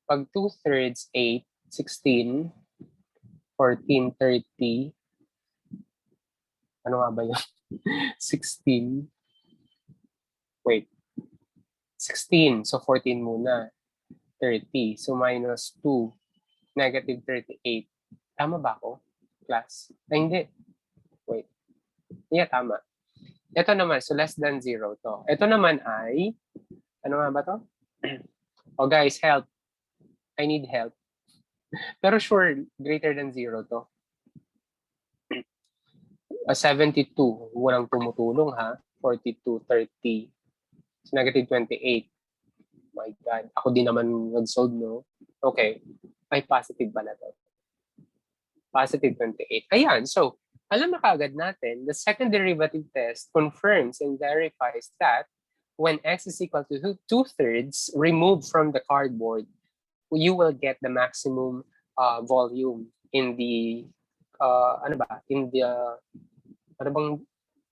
Pag 2/3, 8, 16, 14, 30. Ano nga ba yun? 16. Wait. 16. So 14 muna. 30. So minus 2. Negative 38. Tama ba ako? Class? Ay, hindi. Wait. Yeah, tama. Ito naman. So less than 0 to. Ito naman ay, ano nga ba to? Oh guys, help. I need help. Pero sure, greater than 0 to. 72. Walang tumutulong ha. 42, 30. So negative 28. My God. Ako din naman nag-solve, no? Okay. Ay, positive pala to. Positive 28. Ayan. So, alam na kaagad natin, the second derivative test confirms and verifies that when x is equal to 2/3 removed from the cardboard, you will get the maximum volume in the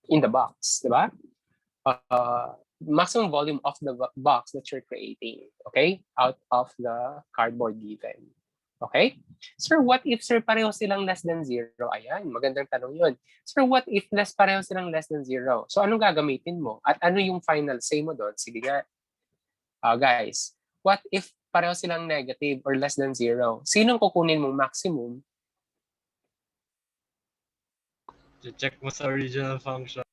in the box, di ba? Maximum volume of the box that you're creating, okay? Out of the cardboard given. Okay? Sir, what if, sir, pareho silang less than 0? Ayan, magandang tanong yun. Sir, what if pareho silang less than 0? So, anong gagamitin mo? At ano yung final say mo doon? Sige nga. Guys, what if pareho silang negative or less than 0? Sinong kukunin mong maximum? Check mo sa original function.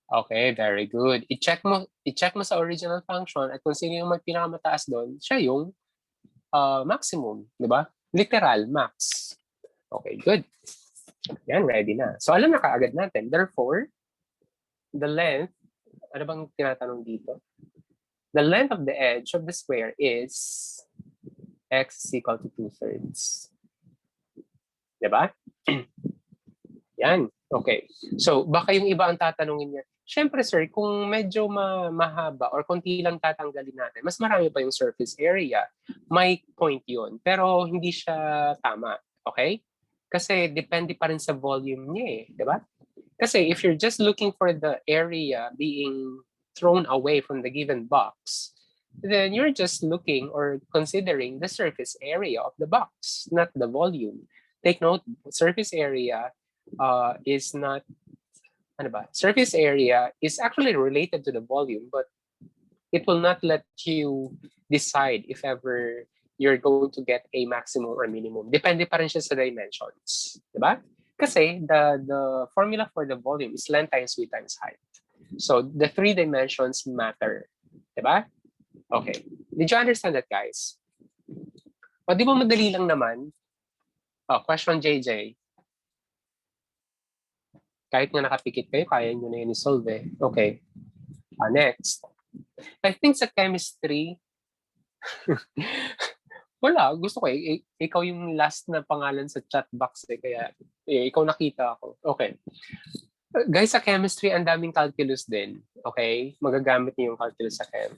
Okay, very good. I-check mo sa original function at kung sino yung pinakamataas doon, siya yung maximum, di ba? Literal, max. Okay, good. Yan, ready na. So, alam na kaagad natin. Therefore, the length, ano bang tinatanong dito? The length of the edge of the square is x is equal to 2/3. Di ba? Yan. Okay. So, baka yung iba ang tatanungin niya, syempre sir, kung medyo mahaba or konti lang tatanggalin natin, mas marami pa yung surface area. May point yun. Pero hindi siya tama. Okay? Kasi depende pa rin sa volume niya eh. Di ba? Kasi if you're just looking for the area being thrown away from the given box, then you're just looking or considering the surface area of the box, not the volume. Take note, surface area is not, surface area is actually related to the volume, but it will not let you decide if ever you're going to get a maximum or minimum. Depende pa rin siya sa dimensions. Diba? Kasi the formula for the volume is length times width times height. So the 3 dimensions matter. Diba? Okay. Did you understand that, guys? O di ba madali lang naman? Question JJ. Kahit nga nakapikit kayo, kaya nyo na yun i-solve eh. Okay. Next. I think sa chemistry, wala. Gusto ko ikaw yung last na pangalan sa chat box eh. Kaya ikaw nakita ako. Okay. Guys, sa chemistry, ang daming calculus din. Okay? Magagamit niyo yung calculus sa chem.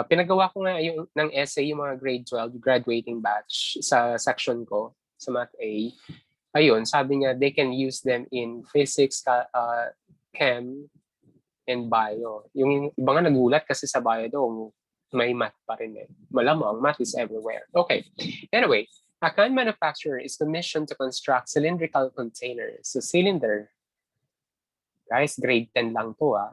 Pinagawa ko nga ng essay yung mga grade 12 graduating batch sa section ko, sa Math A. Ayun, sabi niya, they can use them in physics, chem, and bio. Yung iba nga nagulat kasi sa bio daw, may math pa rin eh. Malamang, math is everywhere. Okay. Anyway, a can manufacturer is commissioned to construct cylindrical containers. So cylinder, guys, grade 10 lang to ah.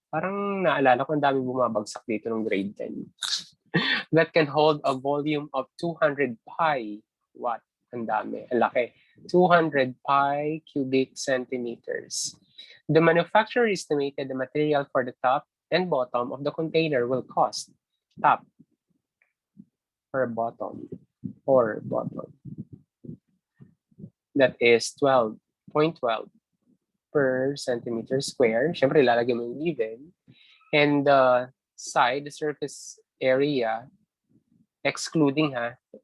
Parang naalala ko ang daming bumabagsak dito ng grade 10. that can hold a volume of 200 pi watt. Ang dami, ang laki. 200 pi cubic centimeters. The manufacturer estimated the material for the top and bottom of the container will cost top or bottom that is 12.12 per centimeter square. Siyempre, lalagyan mo yung given. And the side, the surface area, excluding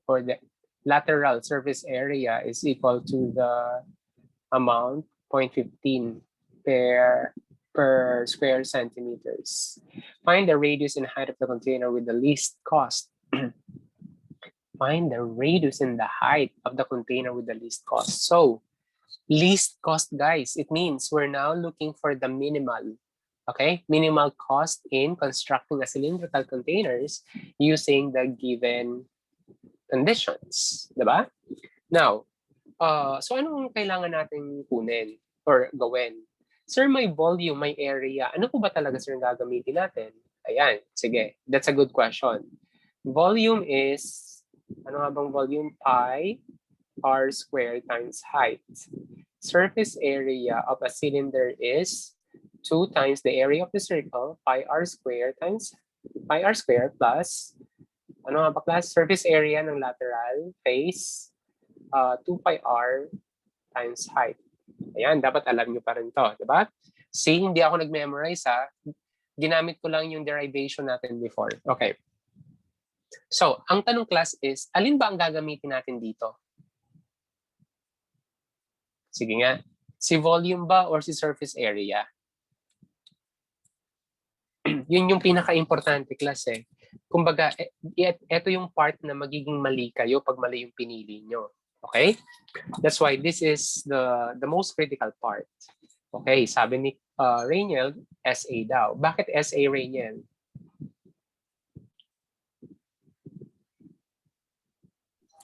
or the lateral surface area is equal to the amount 0.15 per square centimeters. Find the radius and height of the container with the least cost. Find the radius and the height of the container with the least cost. So, least cost, guys, it means we're now looking for the minimal, okay? Minimal cost in constructing a cylindrical containers using the given conditions, diba? Now, so anong kailangan natin kunin or gawin? Sir, may volume, may area. Ano po ba talaga, sir, gagamitin natin? Ayan, sige. That's a good question. Volume is, ano nga bang volume? Pi r squared times height. Surface area of a cylinder is 2 times the area of the circle, pi r squared plus, ano nga ba class? Surface area ng lateral face, 2 pi r times height. Ayan, dapat alam nyo pa rin to, diba? See, hindi ako nag-memorize ginamit ko lang yung derivation natin before. Okay. So, ang tanong class is, alin ba ang gagamitin natin dito? Sige nga, si volume ba or si surface area? Yun yung pinaka-importante class eh. Kumbaga, ito yung part na magiging mali kayo pag mali yung pinili nyo. Okay? That's why this is the most critical part. Okay, sabi ni Rainiel, SA daw. Bakit SA, Rainiel?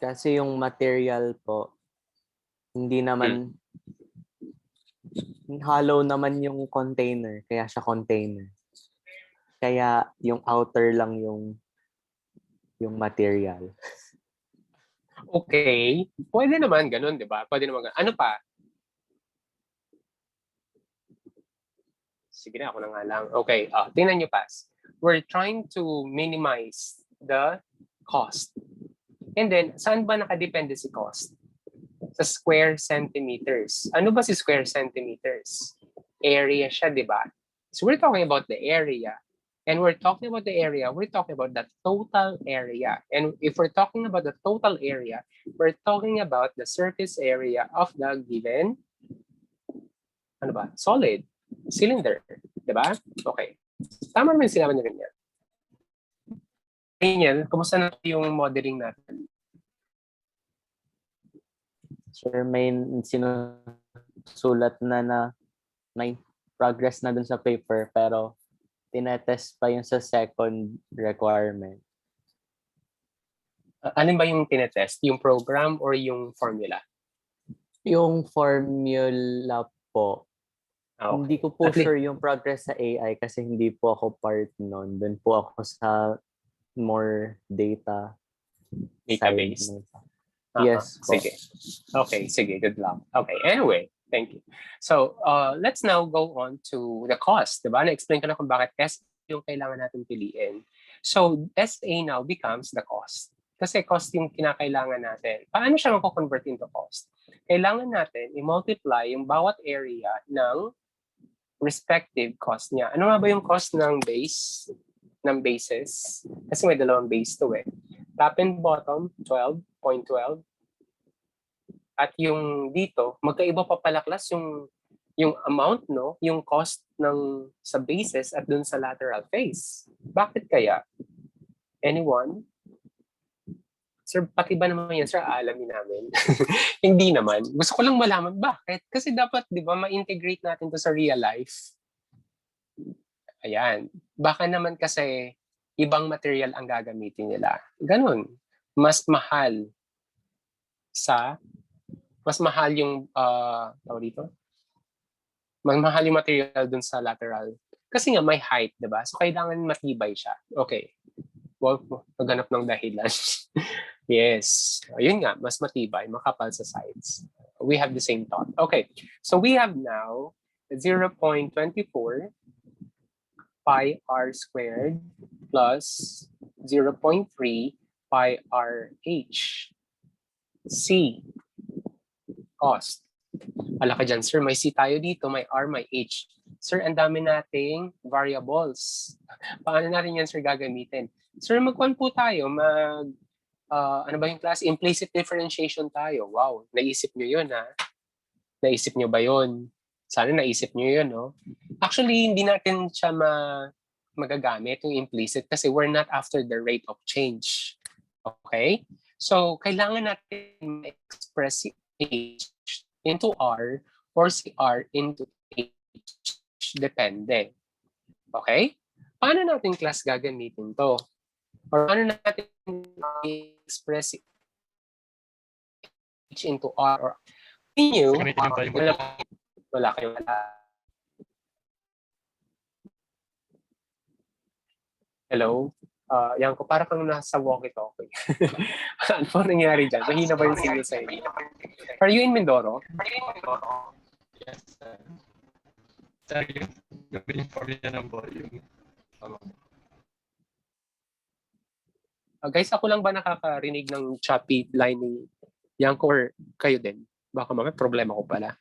Kasi yung material po, hindi naman, hollow naman yung container, kaya siya container. Kaya yung outer lang yung material. Okay, pwede naman ganun, di ba? Pwede naman ganun. Ano pa? Sige na, ako na nga lang. Okay, tingnan nyo, Pas. We're trying to minimize the cost. And then, saan ba nakadepende si cost? Sa square centimeters. Ano ba si square centimeters? Area siya, di ba? So we're talking about the area. And we're talking about the area, we're talking about the total area. And if we're talking about the total area, we're talking about the surface area of the given, ano ba? Solid. Cylinder. Di ba? Okay. Tama naman yung sinabi ni Reniel. Reniel, kumusta na yung modeling natin? Sir, may sinusulat na may progress na dun sa paper, pero tinetest pa yung sa second requirement. Alin ba yung tinetest? Yung program or yung formula? Yung formula po, Okay. hindi ko po sure yung progress sa AI kasi hindi po ako part nun. Doon po ako sa more Database. side. Yes po. Sige. Okay, sige. Good luck. Okay, anyway, thank you. So, let's now go on to the cost. Diba? Na-explain ko na kung bakit S yung kailangan natin piliin. So, SA now becomes the cost. Kasi cost yung kinakailangan natin. Paano siya mako-convert into cost? Kailangan natin i-multiply yung bawat area ng respective cost niya. Ano nga ba yung cost ng bases? Kasi may dalawang base to eh. Top and bottom, 12.12. At yung dito, magkaiba pa pala class yung amount, no? Yung cost ng sa bases at dun sa lateral face. Bakit kaya? Anyone? Sir, pati ba naman yan, sir, alamin namin? Hindi naman. Gusto ko lang malaman, bakit? Kasi dapat, di ba, ma-integrate natin to sa real life. Ayan. Baka naman kasi ibang material ang gagamitin nila. Ganun. Mas mahal yung, tawag dito? Mas mahal yung material dun sa lateral. Kasi nga may height, di ba? So, kailangan matibay siya. Okay. Wolf, maghanap ng dahilan. Yes. Ayun nga, mas matibay, makapal sa sides. We have the same thought. Okay, so we have now 0.24 pi r squared plus 0.3 pi r h. C, cost. Ala ka dyan, sir, may C tayo dito, may R, may H. Sir, ang dami nating variables. Paano natin yan, sir, gagamitin? Sir, magkuhan po tayo, ano ba yung class? Implicit differentiation tayo. Wow, naisip nyo yun, ha? Naisip nyo ba yun? Sana naisip nyo yun, no? Actually, hindi natin siya magagamit, yung implicit, kasi we're not after the rate of change. Okay? So, kailangan natin ma-express si H into R or si R into H. Depende. Okay? Paano natin class gagamitin to? Or paano natin i-express si H into R or inyo? Wala kayong wala. Hello? Yan ko, para kang nasa walkie-talkie. Ano po nangyari dyan? Mahina ba yung signal sa inyo? Are you in Mindoro? Yes, sir. Sorry, gawin for me ng volume. Guys, ako lang ba nakakarinig ng choppy line ni Yanko or kayo din? Baka mamaya problema ko pala.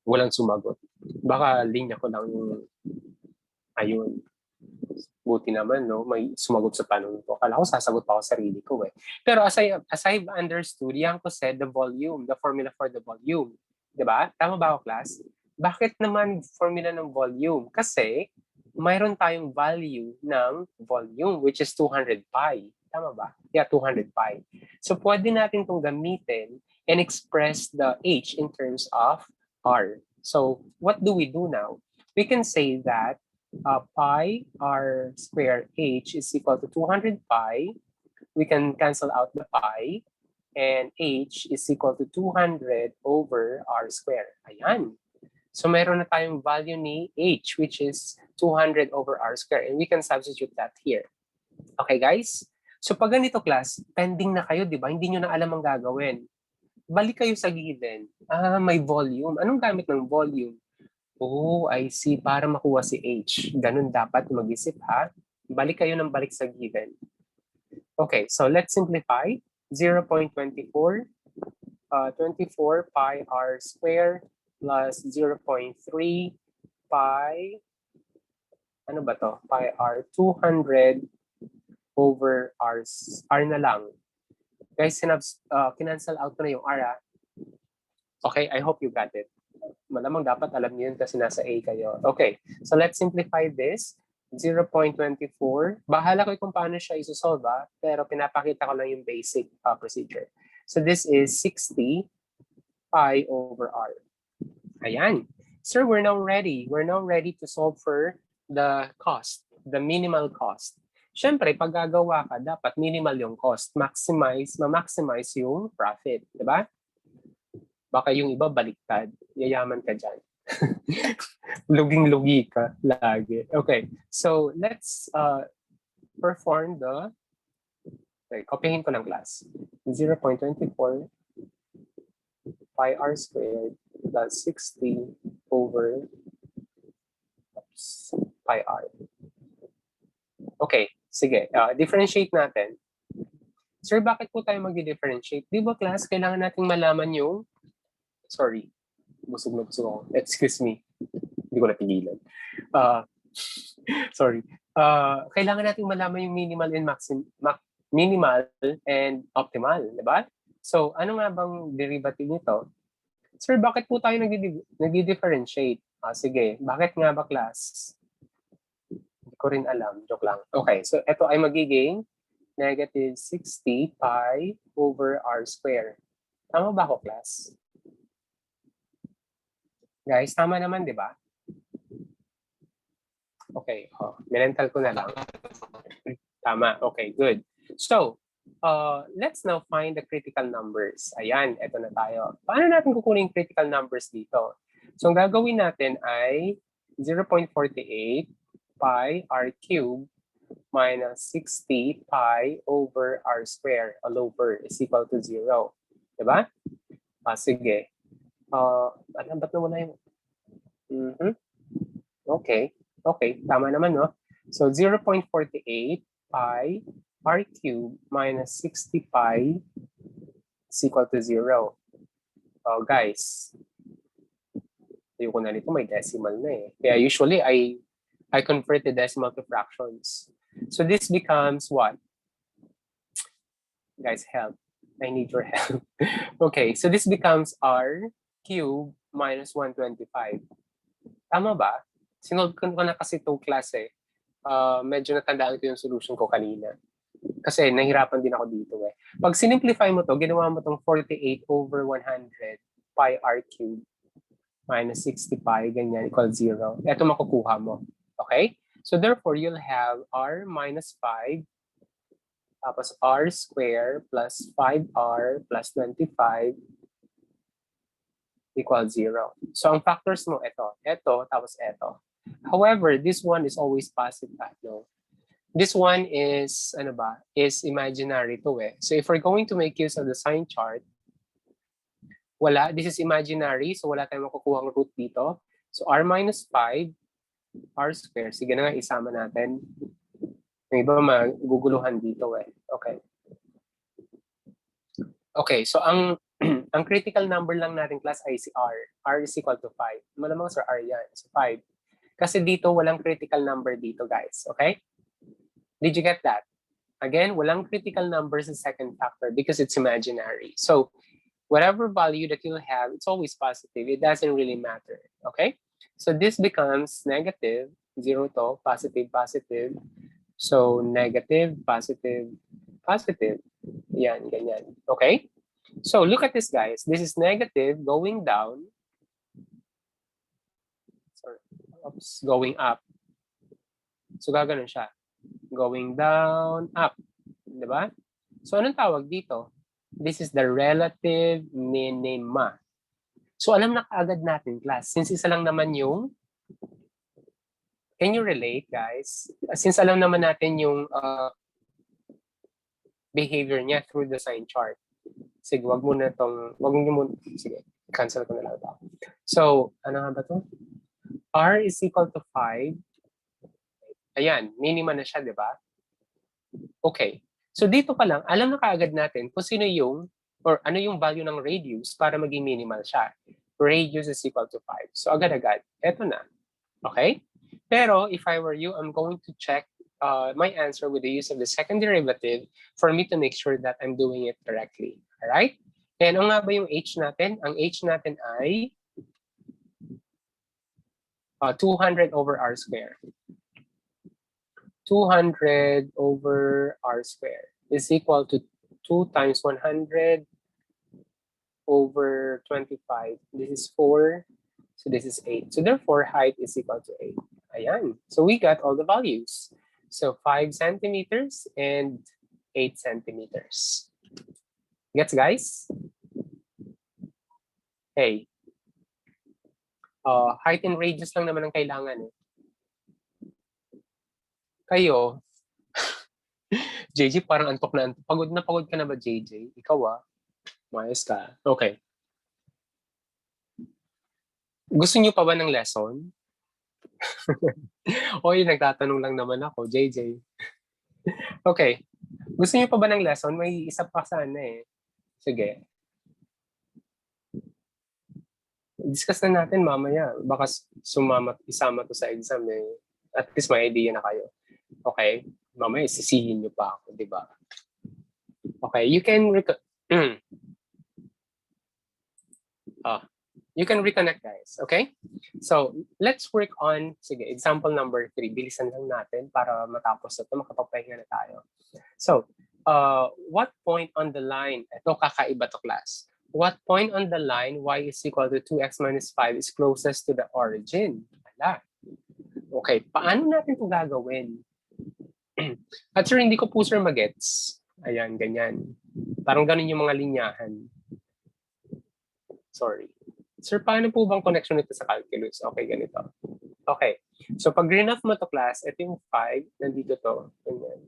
Walang sumagot. Baka linya ko lang yung ayun. Buti naman, no? May sumagot sa tanong ko. Akala ko sasagot pa ako sarili ko eh. Pero as I've understood, Yanko said the volume, the formula for the volume. Diba? Tama ba ako, class? Bakit naman formula ng volume? Kasi mayroon tayong value ng volume which is 200 pi. Tama ba? Yeah, 200 pi. So pwede natin itong gamitin and express the H in terms of R. So what do we do now? We can say that pi r square H is equal to 200 pi. We can cancel out the pi. And H is equal to 200 over R square. Ayan. So meron na tayong value ni H, which is 200 over R square. And we can substitute that here. Okay, guys? So pag ganito, class, pending na kayo, di ba? Hindi nyo na alam ang gagawin. Balik kayo sa given. May volume. Anong gamit ng volume? Oh, I see. Para makuha si H. Ganun dapat mag-isip, ha? Balik kayo ng balik sa given. Okay, so let's simplify. 0.24 24 pi r square plus 0.3 pi, ano ba to? Pi r 200 over r na lang. Guys, kinancel out ko na yung r, ha? Okay, I hope you got it. Malamang dapat alam niyo yun kasi nasa A kayo. Okay, so let's simplify this. 0.24. Bahala ko kung paano siya isosolve, pero pinapakita ko lang yung basic procedure. So this is 60 pi over r. Ayan. Sir, we're now ready. We're now ready to solve for the cost, the minimal cost. Siyempre, pag gagawa ka, dapat minimal yung cost. Ma-maximize yung profit. Diba? Baka yung iba baliktad. Yayaman ka dyan. Luging-lugi ka lagi. Okay, so let's perform the, okay, copyhin ko ng class. 0.24 pi r squared plus 60 over pi r. Okay, sige. Differentiate natin. Sir, bakit po tayo mag-differentiate? Di ba, class, kailangan nating malaman yung, sorry, busog na busog ako. Excuse me. Hindi ko napigilan. Sorry. Kailangan nating malaman yung minimal and minimal and optimal, di ba? So, ano nga bang derivative nito? Sir, bakit po tayo nag-differentiate? Sige, bakit nga ba, class? Hindi ko rin alam. Joke lang. Okay, so ito ay magiging negative 60 pi over r square. Tama ba ako, class? Guys, tama naman, di ba? Okay, mental ko na lang. Tama, okay, good. So, let's now find the critical numbers. Ayan, eto na tayo. Paano natin kukunin critical numbers dito? So, ang gagawin natin ay 0.48 pi r cubed minus 60 pi over r square all over is equal to 0. Diba? Sige. Alam, ba't nawala yung... Okay. Okay, tama naman, no? So, 0.48 pi r cubed minus 60 pi is equal to 0. Oh, guys. Ayoko na nito, may decimal na eh. Kaya usually, I convert the decimal to fractions. So, this becomes what? Guys, help. I need your help. Okay, so this becomes r cubed minus 125. Tama ba? Sinolve ko na kasi itong klase. Medyo natandaan ko yung solution ko kanina. Kasi nahirapan din ako dito eh. Pag sinimplify mo to, ginawa mo tong 48 over 100 pi r cubed minus 60 pi, ganyan, equal 0. Ito makukuha mo. Okay? So therefore, you'll have r minus 5 tapos r square plus 5r plus 25 equal 0. So ang factors mo, ito, tapos ito. However, this one is always positive. No? This one is, ano ba, is imaginary to eh. So if we're going to make use of the sign chart, wala, this is imaginary, so wala tayong makukuha ang root dito. So r minus 5, r square, sige na nga, isama natin. Yung iba maguguluhan dito eh. Okay. Okay, so ang ang critical number lang natin class ay si r. R is equal to 5. Malamang sir, r yan. So 5. Kasi dito, walang critical number dito, guys. Okay? Did you get that? Again, walang critical number sa second factor because it's imaginary. So, whatever value that you'll have, it's always positive. It doesn't really matter. Okay? So, this becomes negative. 0 to, positive, positive. So, negative, positive, positive. Yan, ganyan. Okay? So, look at this, guys. This is negative going down. Sorry. Oops, going up. So, gaganon siya. Going down, up. Diba? So, anong tawag dito? This is the relative minima. So, alam na kaagad natin, class. Since isa lang naman yung... Can you relate, guys? Since alam naman natin yung behavior niya through the sign chart. Sige, wag mo na itong... Sige, cancel ko na lang ito. So, ano nga ba ito? R is equal to 5. Ayan, minima na siya, di ba? Okay. So dito pa lang, alam na kaagad natin kung sino yung, or ano yung value ng radius para maging minimal siya. Radius is equal to 5. So agad-agad, eto na. Okay? Pero if I were you, I'm going to check my answer with the use of the second derivative for me to make sure that I'm doing it correctly. Alright? And ano nga ba yung h natin? Ang h natin ay 200 over r square. 200 over r square is equal to 2 times 100 over 25. This is 4. So this is 8. So therefore, height is equal to 8. Ayan. So we got all the values. So 5 centimeters and 8 centimeters. Gets, guys? Hey. Height and radius lang naman ang kailangan. Eh. Kayo, JJ, parang antok na antok. Pagod ka na ba, JJ? Ikaw Mayos ka. Okay. Gusto niyo pa ba ng lesson? Oy, nagtatanong lang naman ako, JJ. Okay. Gusto niyo pa ba ng lesson? May isa pa sana eh. Sige. Discuss na natin mamaya. Baka isama to sa exam eh. At least may idea na kayo. Okay? Mamaya sisihin niyo pa ako, di ba? Okay, you can you can reconnect, guys. Okay? So, let's work on, sige, example number 3. Bilisan lang natin para matapos ito, makapagpahinga na tayo. So, what point on the line, ito kakaiba to class. What point on the line y is equal to 2x minus 5 is closest to the origin? Wala. Okay, paano natin ito gagawin? At sir, hindi ko po sir magets. Ayan, ganyan. Parang ganun yung mga linyahan. Sorry. Sir, paano po bang connection nito sa calculus? Okay, ganito. Okay. So pag enough mo to class, ito yung 5, nandito to. Ganyan.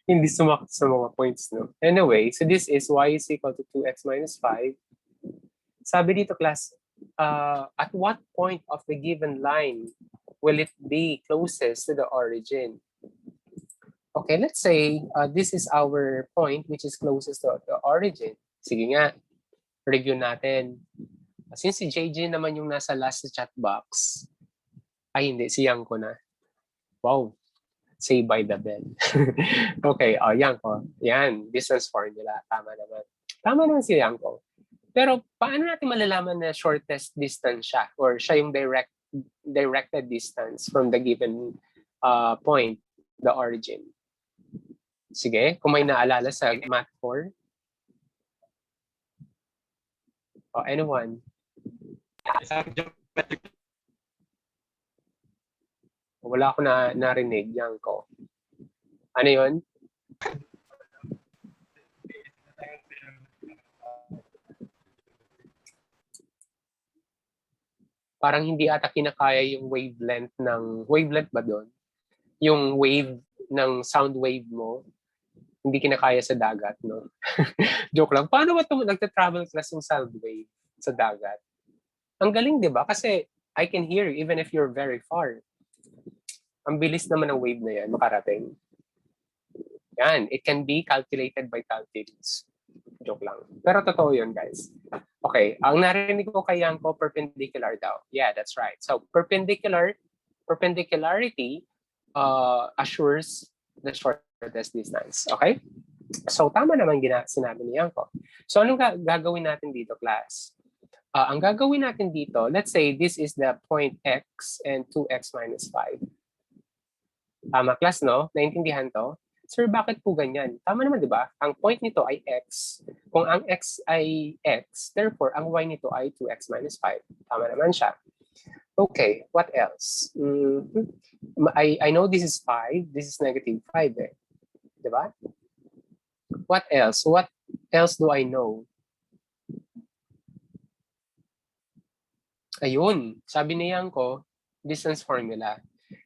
Hindi sumakot sa mga points, no? Anyway, so this is y is equal to 2x minus 5. Sabi dito class, at what point of the given line will it be closest to the origin? Okay, let's say this is our point which is closest to the origin. Sige nga, review natin. Since si JJ naman yung nasa last chat box, ay hindi, si Yang ko na. Wow, say by the bell. Okay, Yang ko. Yan, distance formula. Tama naman. Tama naman si Yang ko. Pero paano natin malalaman na shortest distance siya or siya yung directed distance from the given point, the origin? Sige, kung may naalala sa Math 4. Anyone? Isang geometric Wala ko na narinig, Yang ko. Ano yun? Parang hindi ata kinakaya yung wavelength ba doon? Yung wave ng sound wave mo, hindi kinakaya sa dagat, no? Joke lang. Paano ba nagta-travel class yung sound wave sa dagat? Ang galing, di ba? Kasi I can hear you even if you're very far. Ang bilis naman ng wave na yan, makarating. Yan, it can be calculated by calculus. Joke lang. Pero totoo yun, guys. Okay, ang narinig ko kay Yang ko, perpendicular daw. Yeah, that's right. So, perpendicularity assures the shortest distance. Okay? So, tama naman sinabi ni Yang ko. So, anong gagawin natin dito, class? Ang gagawin natin dito, let's say this is the point x and 2x minus 5. Tama, class, no? Naintindihan to? Sir, bakit po ganyan? Tama naman, di ba? Ang point nito ay x. Kung ang x ay x, therefore, ang y nito ay 2x minus 5. Tama naman siya. Okay, what else? I know this is 5. This is negative 5, eh. Di ba? What else? What else do I know? Ayun, sabi ni Yang ko, distance formula.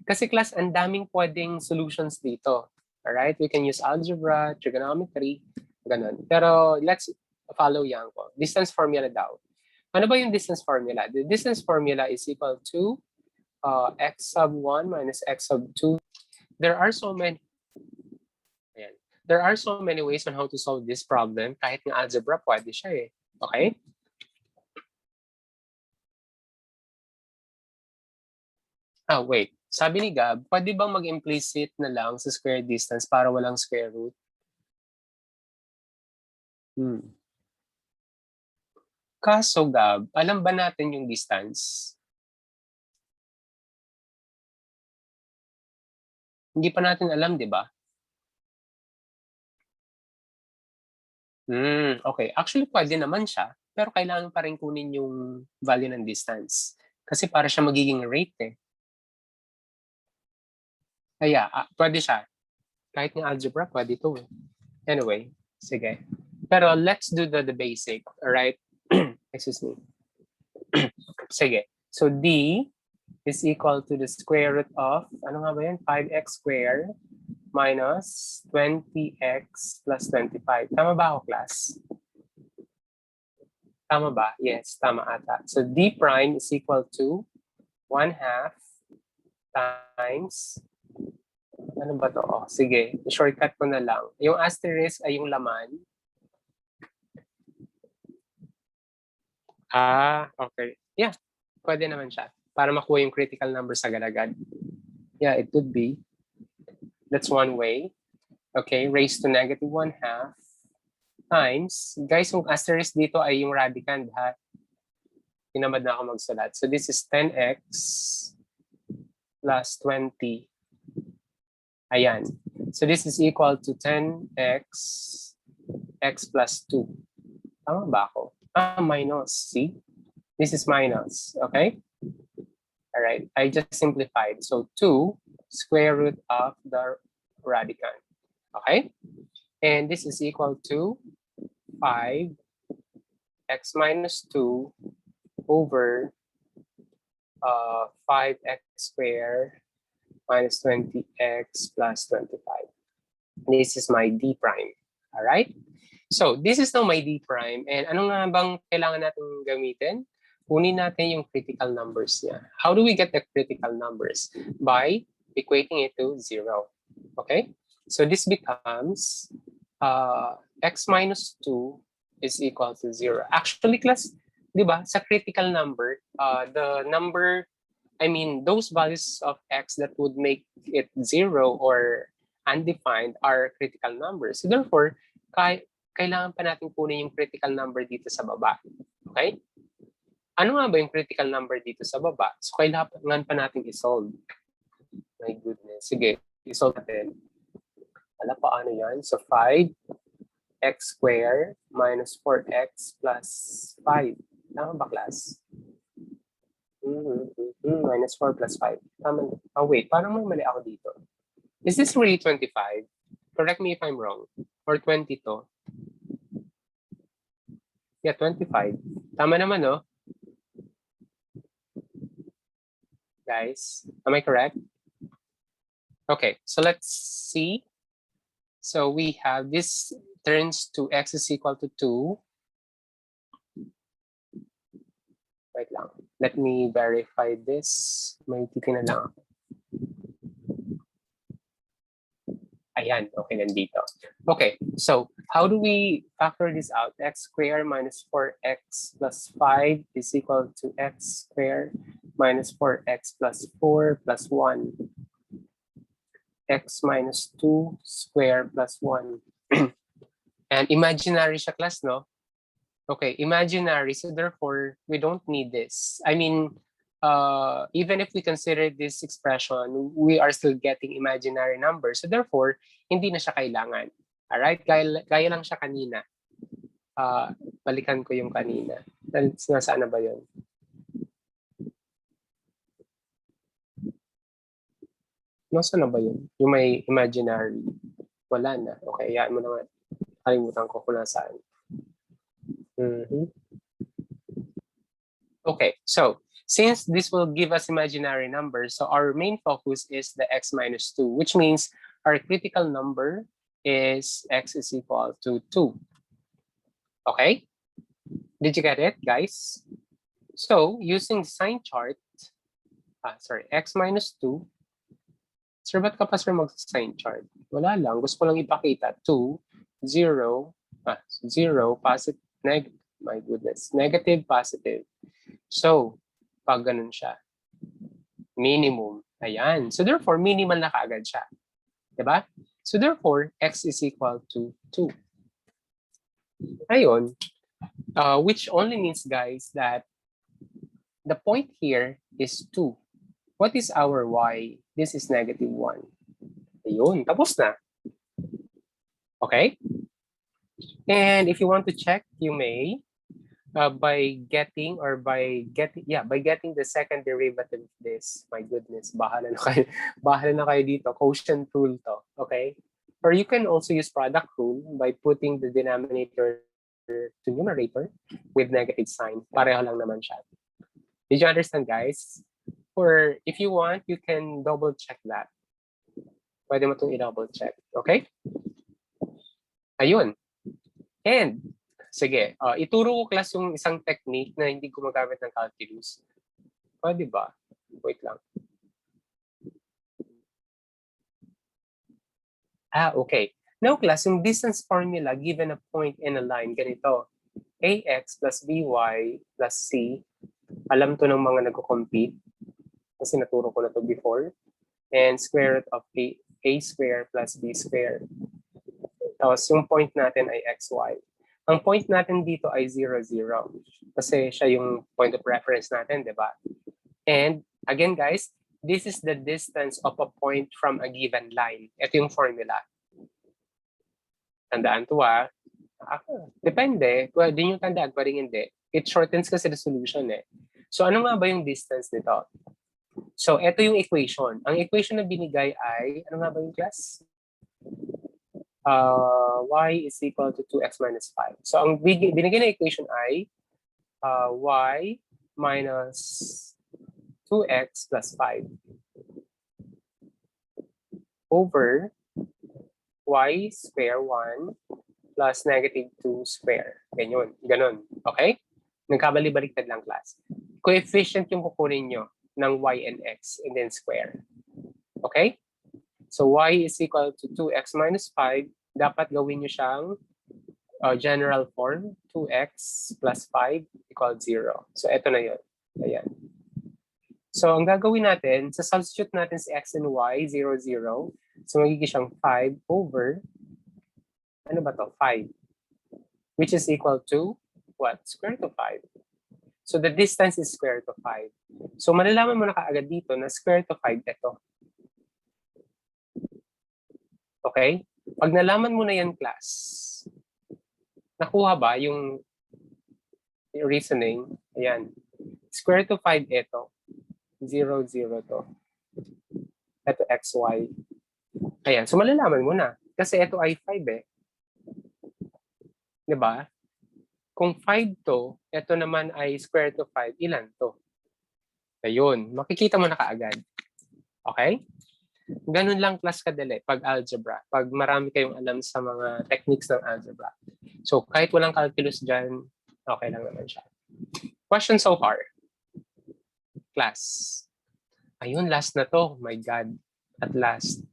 Kasi class, ang daming pwedeng solutions dito. Alright, we can use algebra, trigonometry, ganun. Pero let's follow Yang ko. Distance formula daw. Ano ba yung distance formula? The distance formula is equal to x sub 1 minus x sub 2. There are so many ways on how to solve this problem. Kahit ng algebra, pwede siya eh. Okay? Wait. Sabi ni Gab, pwede bang mag-implicit na lang sa square distance para walang square root? Kaso Gab, alam ba natin yung distance? Hindi pa natin alam, di ba? Okay. Actually, pwede naman siya. Pero kailangan pa rin kunin yung value ng distance. Kasi para siya magiging rate eh. Kaya, pwede siya. Kahit ng algebra, pwede ito eh. Anyway, sige. Pero let's do the basic, alright? Excuse me. Sige. So, D is equal to the square root of, ano nga ba yan? 5x squared minus 20x plus 25. Tama ba ako, class? Tama ba? Yes, tama ata. So, D prime is equal to 1/2 times, ano ba to? Sige, shortcut ko na lang. Yung asterisk ay yung laman. Okay. Yeah, pwede naman siya. Para makuha yung critical number sa agad-agad. Yeah, it could be. That's one way. Okay, raised to negative 1/2 times. Guys, yung asterisk dito ay yung radicand, ha? Tinamad na ako magsulat. So this is 10x plus 20. Ayan. So this is equal to 10x x plus 2. Tama ba ako? Minus. See? This is minus. Okay? All right. I just simplified. So 2 square root of the radicand. Okay? And this is equal to 5 x minus 2 over 5x squared minus 20x plus 25. This is my d prime. All right? So, this is now my d prime. And ano nga bang kailangan natin gamitin? Kunin natin yung critical numbers niya. How do we get the critical numbers? By equating it to 0. Okay? So, this becomes x minus 2 is equal to 0. Actually, class, di ba, sa critical number, the number, I mean, those values of x that would make it 0 or undefined are critical numbers. So therefore, kailangan pa natin kunin yung critical number dito sa baba. Okay? Ano nga ba yung critical number dito sa baba? So kailangan pa natin isolve. My goodness. Sige, isolve natin. Wala paano yan? So 5x squared minus 4x plus 5. Tama ba, class? Minus 4 plus 5. Tama. Oh, wait. Parang may mali ako dito. Is this really 25? Correct me if I'm wrong. Or 20 to? Yeah, 25. Tama naman, no? Guys, am I correct? Okay, so let's see. So we have this turns to x is equal to 2. Wait lang. Let me verify this. May titingnan lang ako. Ayan, okay, nandito. Okay, so how do we factor this out? X squared minus 4x plus 5 is equal to x squared minus 4x plus 4 plus 1. X minus 2 squared plus 1. And imaginary siya, class, no? Okay, imaginary. So therefore, we don't need this. I mean, even if we consider this expression, we are still getting imaginary numbers. So therefore, hindi na siya kailangan. Alright? Gaya lang siya kanina. Balikan ko yung kanina. Nasaan na ba yun? Nasaan na ba yun? Yung may imaginary. Wala na. Okay, yan mo naman. Kalimutan ko kung nasaan. Okay, so since this will give us imaginary numbers, so our main focus is the x minus 2, which means our critical number is x is equal to 2. Okay? Did you get it, guys? So using the sign chart, x minus 2. Sir, ba't ka pa, sir, mag-sign chart? Wala lang. Gusto ko lang ipakita. 2, 0, 0, positive, negative. My goodness. Negative, positive. So, pag ganun siya, minimum. Ayan. So, therefore, minimal na kaagad siya. Diba? So, therefore, x is equal to 2. Ayun. Which only means, guys, that the point here is 2. What is our y? This is negative 1. Ayun. Tapos na. Okay? And if you want to check, you may by getting the second derivative of this. My goodness, bahala na kayo dito. Quotient rule to, okay? Or you can also use product rule by putting the denominator to numerator with negative sign. Pareho lang naman siya. Did you understand, guys? Or if you want, you can double check that. Pwede mo itong i-double check, okay? Ayun. And, sige, ituro ko, class, yung isang technique na hindi gumagamit ng calculus. Pwede ba? Wait lang. Okay. Now, class, yung distance formula given a point in a line, ganito. Ax plus by plus c. Alam to ng mga nagko-compete. Kasi naturo ko na to before. And square root of a square plus b square. Tapos yung point natin ay xy. Ang point natin dito ay 0, 0. Kasi siya yung point of reference natin, di ba? And again, guys, this is the distance of a point from a given line. Ito yung formula. Tandaan to, depende. Pwede nyo tandaan, pwede hindi. It shortens kasi the solution, eh. So ano nga ba yung distance nito? So ito yung equation. Ang equation na binigay ay, ano nga ba yung class? Y is equal to 2x minus 5. So ang binigay na equation ay y minus 2x plus 5 over y square 1 plus negative 2 square. Ganyan. Ganon. Okay? Nagkabali-baliktad lang class. Coefficient yung kukunin nyo ng y and x and then square. Okay? So y is equal to 2x minus 5. Dapat gawin nyo siyang general form. 2x plus 5 equals 0. So ito na yun. Ayan. So ang gagawin natin, sa substitute natin si x and y, 0, 0. So magiging siyang 5 over, ano ba to? 5. Which is equal to what? Square root of 5. So the distance is square root of 5. So malalaman mo na kaagad dito na square root of 5 ito. Okay? Pag nalaman mo na yan, class, nakuha ba yung reasoning? Ayan. Square root of 5 ito. 0, 0 to. Ito xy. Ayan. So malalaman mo na. Kasi ito ay 5 eh. Diba? Kung 5 to, ito naman ay square root of 5. Ilan to? Ayun. Makikita mo na kaagad. Okay? Ganun lang class kadali pag algebra. Pag marami kayong alam sa mga techniques ng algebra. So kahit walang calculus dyan, okay lang naman siya. Question so far? Class. Ayun, last na to. My God. At last.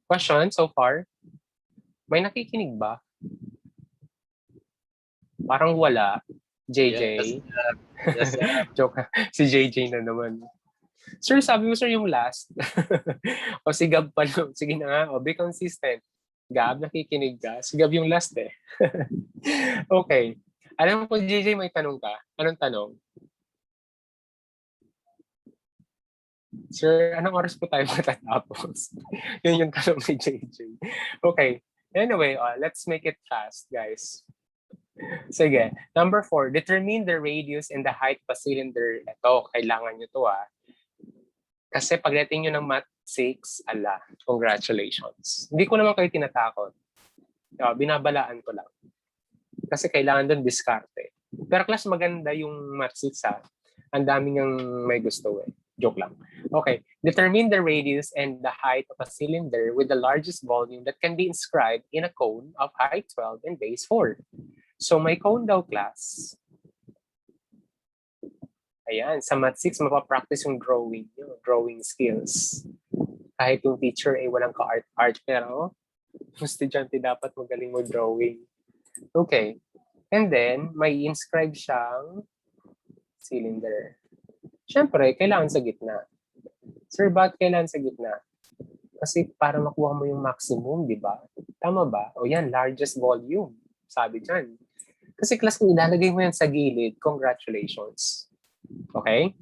Question so far? May nakikinig ba? Parang wala. JJ. Yes, Joke. Si JJ na naman. Sir, sabi mo sir yung last. O si Gab pa lang. Sige na nga. O, be consistent. Gab, nakikinig ka. Si Gab yung last eh. Okay. Alam ko, JJ, may tanong ka. Anong tanong? Sir, anong oras po tayo matatapos? Yun yung tanong ni JJ. Okay. Anyway, let's make it fast, guys. Sige. Number 4, determine the radius and the height of a cylinder. Ito, kailangan nyo to Kasi pagdating nyo ng Math 6, ala, congratulations. Hindi ko naman kayo tinatakot. Binabalaan ko lang. Kasi kailangan doon diskarte. Pero class, maganda yung Math 6 Ang daming yung may gusto eh. Joke lang. Okay. Determine the radius and the height of a cylinder with the largest volume that can be inscribed in a cone of height 12 and base 4. So may cone daw, class. Ayan, sa Math 6, mapapractice yung drawing skills. Kahit yung teacher ay walang ka-art, pero yung estudyante dapat magaling mag-drawing. Okay. And then, may inscribe siyang cylinder. Siyempre, kailangan sa gitna. Sir, bakit kailangan sa gitna? Kasi para makuha mo yung maximum, di ba? Tama ba? O yan, largest volume. Sabi dyan. Kasi class, kung ilalagay mo yan sa gilid, congratulations. Okay?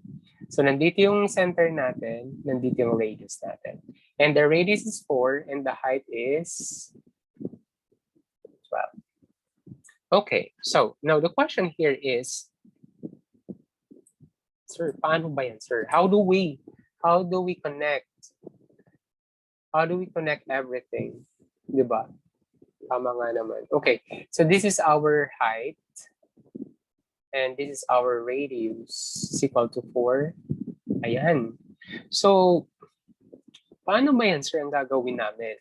So, nandito yung center natin, nandito yung radius natin. And the radius is 4 and the height is 12. Okay, so now the question here is, sir, paano ba yan, sir? How do we connect? How do we connect everything? Diba? Tama nga naman. Okay, so this is our height. And this is our radius is equal to 4. Ayan. So, paano ba yan, sir, ang gagawin namin?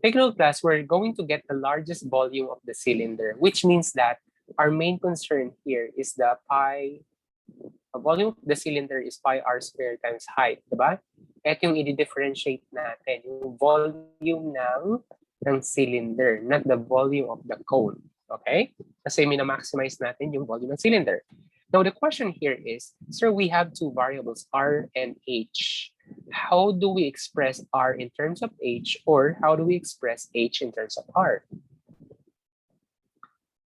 Take note, class, we're going to get the largest volume of the cylinder, which means that our main concern here is the volume of the cylinder is pi r squared times height, diba? Ito yung i-differentiate natin, yung volume ng cylinder, not the volume of the cone. Okay? Kasi mina-maximize natin yung volume ng cylinder. Now, the question here is, sir, we have two variables, r and h. How do we express r in terms of h, or how do we express h in terms of r?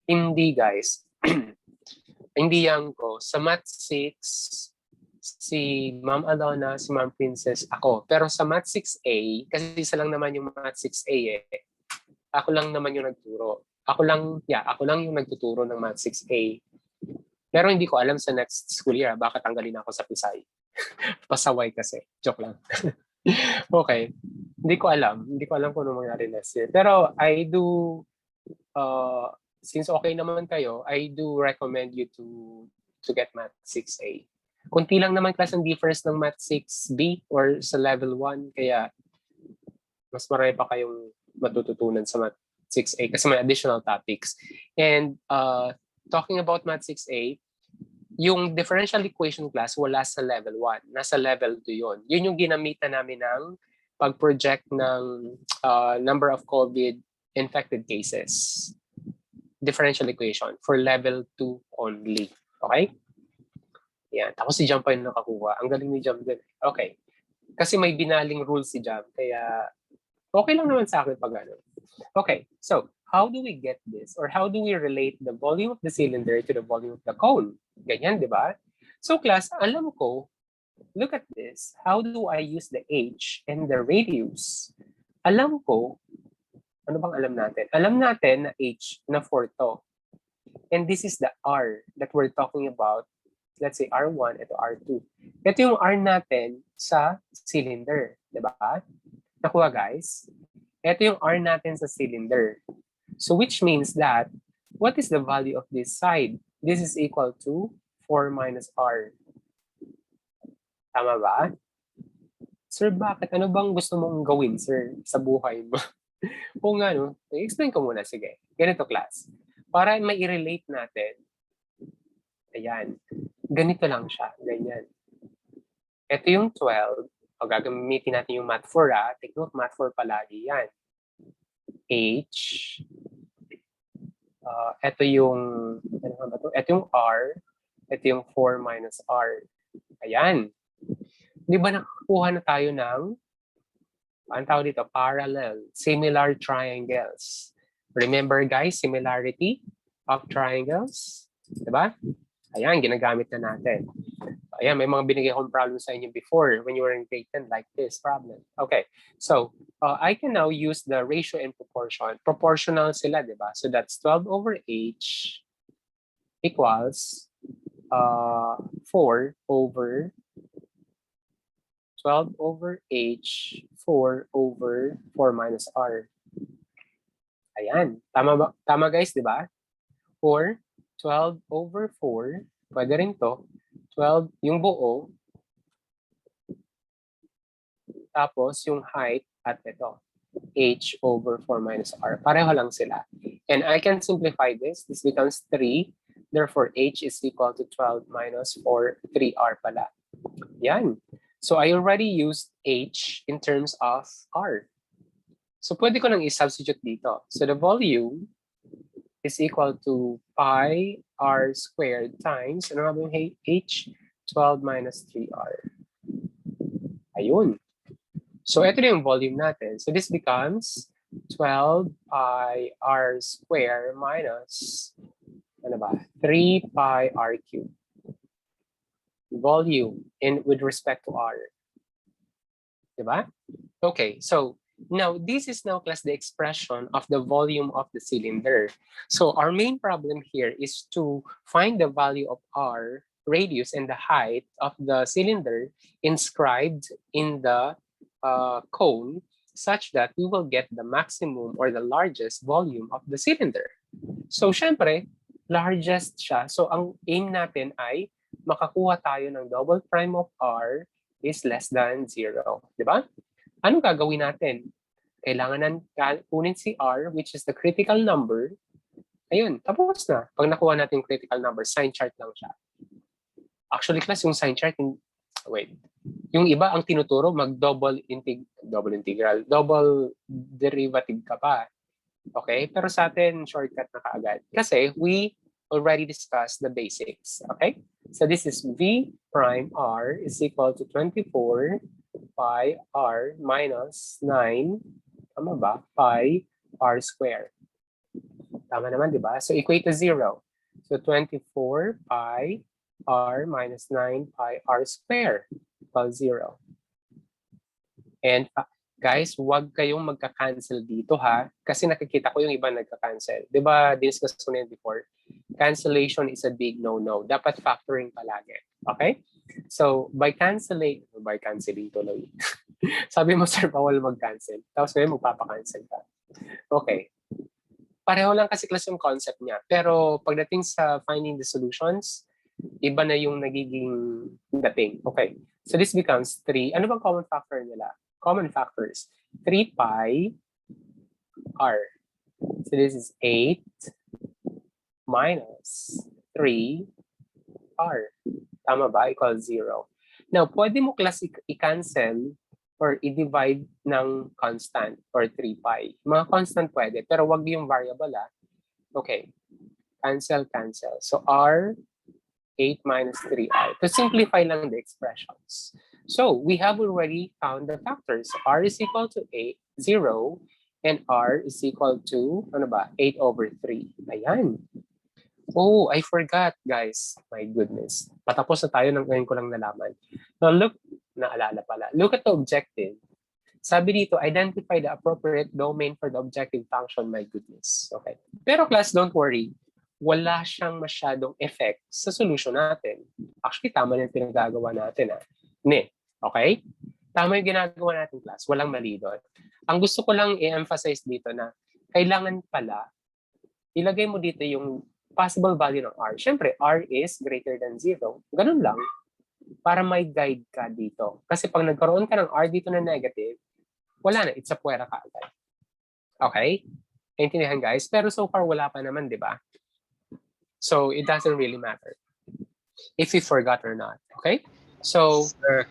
Hindi, guys. Hindi yan ko. Sa Math 6, si Ma'am Alona, si Ma'am Princess, ako. Pero sa Math 6A, kasi isa lang naman yung Math 6A eh. Ako lang naman yung nagturo. Ako lang yung nagtuturo ng Math 6A. Pero hindi ko alam sa next school year, baka tanggalin ako sa Pisay. Pasaway kasi. Joke lang. Okay. Hindi ko alam kung ano mangyari next year. Pero I do, since okay naman kayo, I do recommend you to to get Math 6A. Kunti lang naman class ang difference ng Math 6B or sa level 1, kaya mas marami pa kayong matututunan sa Math 6A kasi may additional topics. And talking about Math 6A, yung differential equation class wala sa level 1, nasa level 2 yun. Yun yung ginamitan namin ng pag-project ng number of COVID infected cases. Differential equation for level 2 only. Okay? Yan. Tapos si Jam pa yung nakakuha. Ang galing ni Jam din. Okay. Kasi may binaling rule si Jam. Kaya okay lang naman sa akin pag ano. Okay. So, how do we get this? Or how do we relate the volume of the cylinder to the volume of the cone? Ganyan, di ba? So, class, alam ko, look at this. How do I use the H and the radius? Alam ko, ano bang alam natin? Alam natin na H na 4 to. And this is the R that we're talking about. Let's say R1, ito R2. Ito yung R natin sa cylinder. Diba? Nakuha guys? Ito yung R natin sa cylinder. So which means that, what is the value of this side? This is equal to 4 minus R. Tama ba? Sir, bakit? Ano bang gusto mong gawin, sir, sa buhay mo? Kung ano, i-explain ko muna. Sige, ganito class. Para mai-relate natin, ayan, ganito lang siya, ganyan. Ito yung 12, o gagamitin natin yung Math 4, take note, Math 4 palagi, yan. H, ito yung, ano ba ito? Ito yung R, ito yung 4 minus R. Ayan. Di ba nakakuha na tayo ng, ang tawag dito, parallel, similar triangles. Remember guys, similarity of triangles? Diba? Ayan, ginagamit na natin. Ayan, may mga binigay akong problem sa inyo before when you were in grade 10 like this problem. Okay, so I can now use the ratio and proportion. Proportional sila, diba? So that's 12 over H equals 4 over 12 over H, 4 over 4 minus R. Ayan. Tama ba? Tama guys, di ba? Or 12 over 4, pwede rin to. 12 yung buo. Tapos yung height at ito. H over 4 minus R. Pareho lang sila. And I can simplify this. This becomes 3. Therefore, H is equal to 12 minus 4, 3R pala. Yan. So I already used H in terms of R. So pwede ko nang i-substitute dito. So the volume is equal to pi R squared times, ano nga ba yung H? 12 minus 3R. Ayun. So ito na yung volume natin. So this becomes 12 pi R squared minus, ano ba? 3 pi R cubed. Volume in with respect to R. Diba? Okay, so now this is now class the expression of the volume of the cylinder. So our main problem here is to find the value of R, radius, and the height of the cylinder inscribed in the cone such that we will get the maximum or the largest volume of the cylinder. So syempre, largest siya. So ang aim natin ay makakuha tayo ng double prime of R is less than 0. Diba? Anong gagawin natin? Kailangan kunin si R, which is the critical number. Ayun, tapos na. Pag nakuha natin yung critical number, sign chart lang siya. Actually, class, yung sign chart, yung iba ang tinuturo, double derivative ka pa. Okay? Pero sa atin, shortcut na kaagad. Kasi we already discussed the basics. Okay? So this is V prime R is equal to 24 pi R minus 9, tama ba? Pi R squared. Tama naman, di ba? So equate to 0. So 24 pi R minus 9 pi R squared equals 0. And guys, huwag kayong magka-cancel dito ha. Kasi nakikita ko yung iba nagka-cancel. Di ba, discuss ko na yun before? Cancellation is a big no-no. Dapat factoring palagi. Okay? So, by canceling tuloy. Sabi mo, sir, bawal mag-cancel. Tapos ngayon, magpapa-cancel ka. Okay. Pareho lang kasi class yung concept niya. Pero pagdating sa finding the solutions, Iba na yung nagiging dating. Okay. So this becomes 3. Ano bang common factor nila? Common factors. 3 pi r. So this is 8 minus 3 r. Tama ba? Equals 0. Now, pwede mo class i-cancel or i-divide ng constant or 3 pi. Mga constant pwede, pero wag yung variable Okay. Cancel, cancel. So r 8 minus 3r. To simplify lang the expressions. So we have already found the factors. R is equal to 0 and R is equal to, 8 over 3. Ayan. Oh, I forgot, guys. My goodness. Patapos na tayo ng ngayon ko lang nalaman. Now look, naalala pala. Look at the objective. Sabi dito, identify the appropriate domain for the objective function. My goodness. Okay. Pero class, don't worry. Wala siyang masyadong effect sa solution natin. Actually, tama na yung pinagagawa natin. Okay? Tama yung ginagawa natin, class. Walang mali doon. Ang gusto ko lang i-emphasize dito na kailangan pala ilagay mo dito yung possible value ng R. Siyempre, R is greater than 0. Ganun lang. Para may guide ka dito. Kasi pag nagkaroon ka ng R dito na negative, wala na. It's a puwera ka agad. Okay? Naintindihan, guys? Pero so far, wala pa naman, di ba? So it doesn't really matter if you forgot or not. Okay? So, Sir,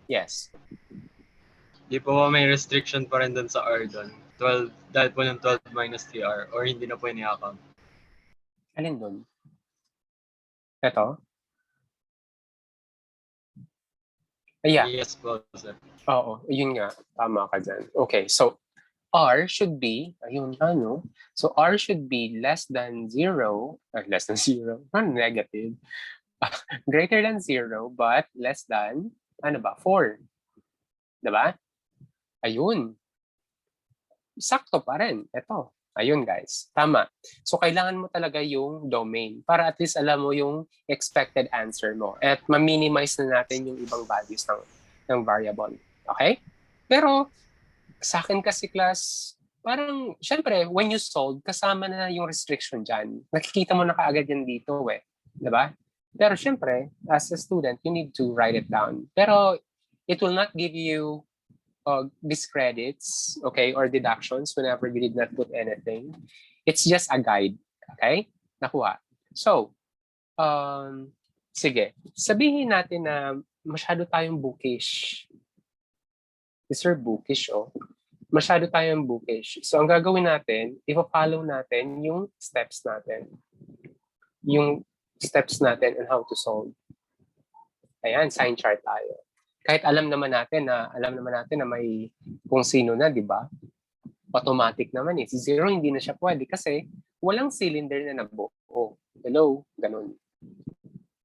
yes. di po ba may restriction pa rin dun sa R dun? 12, dahil po ng 12 minus 3R or hindi na po ini-account? Alin dun? Ito? Yeah. Yes po, sir. Oo, yun nga. Tama ka dyan. Okay, so R should be, ayun nga, no? So R should be less than 0, less than 0, not negative, greater than 0, but less than, 4. Diba? Ayun. Sakto pa rin. Ito. Ayun, guys. Tama. So kailangan mo talaga yung domain para at least alam mo yung expected answer mo at ma-minimize na natin yung ibang values ng variable. Okay? Pero, sa akin kasi class, parang, syempre, when you solve, kasama na yung restriction dyan. Nakikita mo na kaagad yan dito Diba? Pero syempre, as a student, you need to write it down. Pero, it will not give you discredits, okay, or deductions whenever you did not put anything. It's just a guide. Okay? Nakuha. So, sige. Sabihin natin na masyado tayong bookish. Mr. Bookish, masyado tayong bookish. So, ang gagawin natin, ipa-follow natin yung steps natin. Yung steps natin on how to solve. Ayan, sign chart tayo. Kahit alam naman natin na may kung sino na, di ba? Automatic naman Si 0, hindi na siya pwede kasi walang cylinder na nabuo. Hello? Ganun.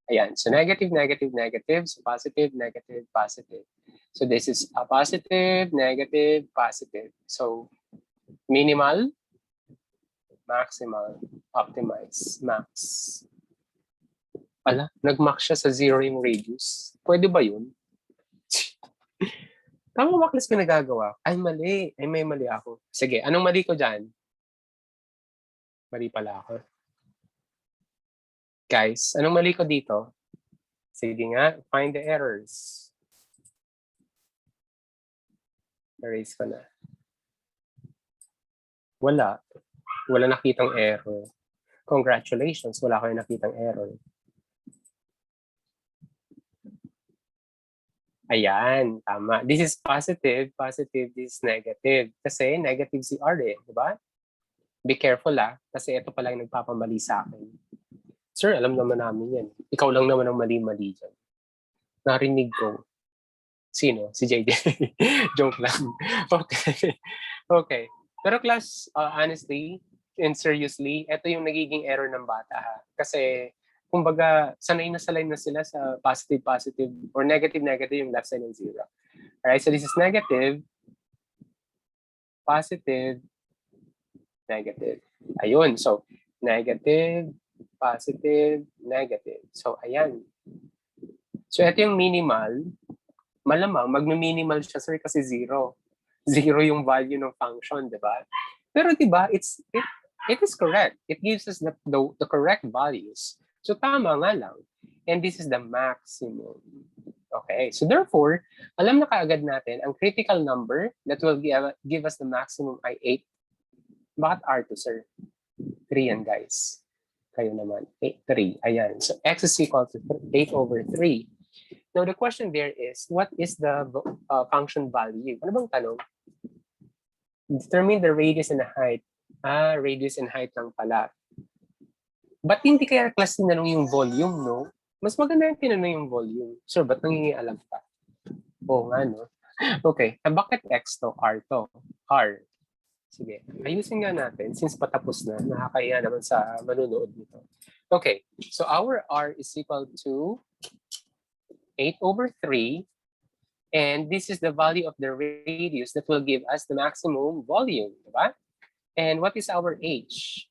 Ayan. So, negative, negative, negative. So, positive, negative, positive. So this is a positive, negative, positive. So minimal, maximal, optimize, max. Nag-max siya sa 0 yung radius. Pwede ba yun? Tama ba class pinagagawa? Ay, mali. Ay, may mali ako. Sige, anong mali ko dyan? Mali pala ako. Guys, anong mali ko dito? Sige nga, find the errors. Erase ko na. Wala. Wala nakitang error. Congratulations, wala kayo nakitang error. Ayan, tama. This is positive, positive, this is negative. Kasi negative si R di ba? Be careful kasi ito pala yung nagpapamali sa akin. Sir, alam naman namin yan. Ikaw lang naman ang mali-mali dyan. Narinig ko. Sino? Si JJ. Joke lang. Okay. Okay. Pero class, honestly and seriously, ito yung nagiging error ng bata. Kasi, kumbaga, sanay na sila sa positive, positive, or negative, negative yung left side ng 0. Alright, so this is negative, positive, negative. Ayun, so, negative, positive, negative. So, ayan. So, ito yung minimal. Malamang, mag-minimal siya, sir, kasi 0. 0 yung value ng function, di ba? Pero di ba, it is correct. It gives us the correct values. So tama nga lang. and this is the maximum. Okay, so therefore, alam na kaagad natin, ang critical number that will give us the maximum ay 8. Bakit R2, sir? 3 yan, guys. Kayo naman. 3. Ayan. So x is equal to 8 over 3. Now, the question there is, what is the function value? Ano bang tanong? Determine the radius and the height. Radius and height lang pala. Ba't hindi kaya class tinanong yung volume, no? Mas maganda yung tinanong yung volume. Sir, ba't nangingialam ka? Oo nga, no? Okay. Bakit x to? R to? R. Sige. Ayusin nga natin since patapos na. Nakakaya naman sa manunood nito. Okay. So our R is equal to 8 over 3. And this is the value of the radius that will give us the maximum volume. Diba? And what is our H?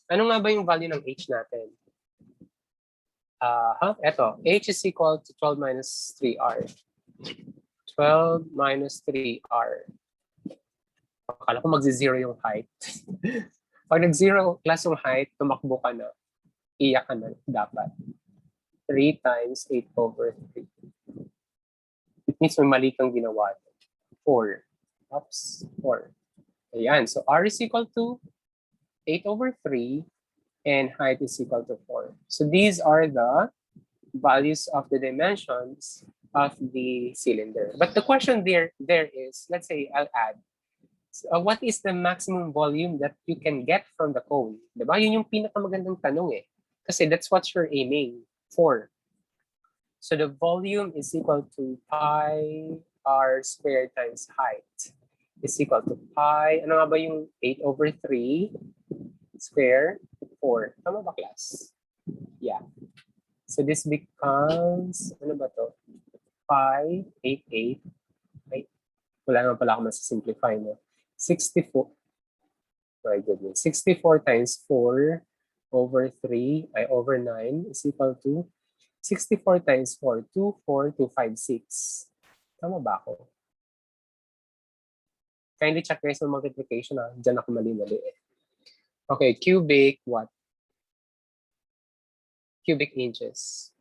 Ano nga ba yung value ng H natin? Eto. H is equal to 12 minus 3R. 12 minus 3R. Akala ko magzi-zero yung height. Pag nag-zero class yung height, tumakbo ka na. Iyak ka na dapat. 3 times 8 over 3. It means may mali kang ginawa. 4. Oops, 4. Ayan. So R is equal to 8 over 3 and height is equal to 4. So these are the values of the dimensions of the cylinder. But the question there is, let's say I'll add, what is the maximum volume that you can get from the cone? Diba? Yun yung pinakamagandang tanong eh. Kasi that's what you're aiming for. So the volume is equal to pi r squared times height is equal to pi, ano nga ba yung 8 over 3 square 4. Tama ba, class? Yeah. So this becomes, ano ba to? Pi 88. Ay, wala naman pala ako masisimplify, no? 64. My goodness. 64 times 4 over 3, ay over 9 is equal to 64 times 4, 24256. Tama ba ako? Kindly check guys ng multiplication. Diyan ako mali-mali eh. Okay, cubic what? Cubic inches.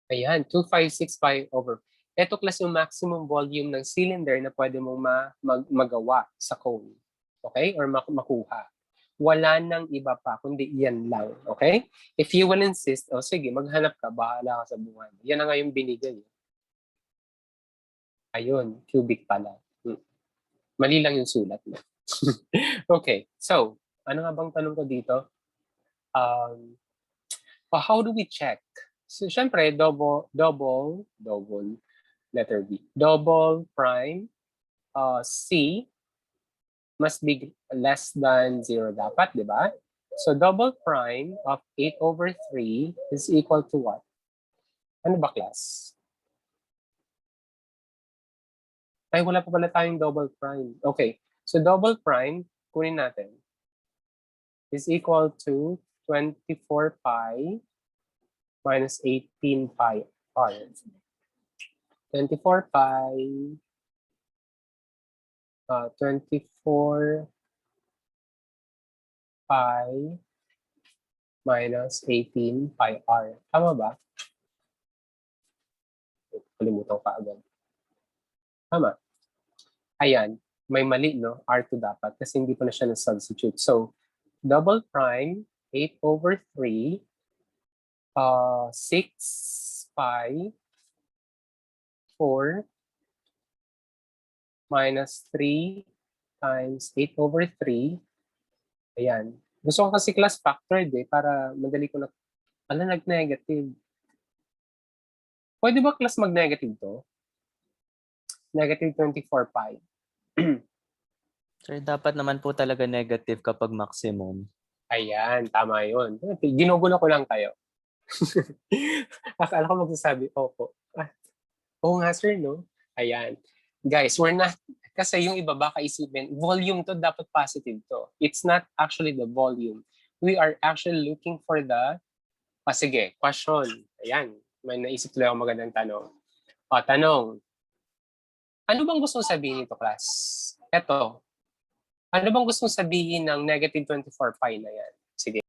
Ayan, 256 pi over. Ito class yung maximum volume ng cylinder na pwede mong magawa sa cone. Okay? Or makuha. Wala nang iba pa, kundi yan lang. Okay? If you will insist, sige, maghanap ka, bahala ka sa buhay. Yan na nga yung binigay. Ayun, cubic pala. Mali lang yung sulat mo. Okay, so, ano nga bang tanong ko dito? How do we check? So, syempre, double, letter B. Double prime, C must be less than 0 dapat, di ba? So, double prime of 8 over 3 is equal to what? Ano ba, class? Ay, wala pa pala tayong double prime. Okay, so double prime, kunin natin, is equal to 24 pi minus 18 pi r. 24 pi, 24 pi minus 18 pi r. Tama ba? Kalimutan ko agad. Tama. Ayan, may mali, no? R2 dapat kasi hindi pa na siya na-substitute. So, double prime, 8 over 3, 6 pi, 4, minus 3 times 8 over 3. Ayan. Gusto ko kasi class factored eh, para madali ko na, nag-negative. Pwede ba class mag-negative to? Negative 24 pi. Sir, dapat naman po talaga negative kapag maximum. Ayan, tama yun. Ginugulo ko lang kayo. Akala ko magsasabi, opo. Oo nga sir, no? Ayan. Guys, we're not, kasi yung iba baka isipin, volume to, dapat positive to. It's not actually the volume. We are actually looking for the, sige, question. Ayan, may naisip tuloy akong magandang tanong. Tanong. Ano bang gustong sabihin nito, class? Eto. Ano bang gustong sabihin ng negative 24 pi na yan? Sige.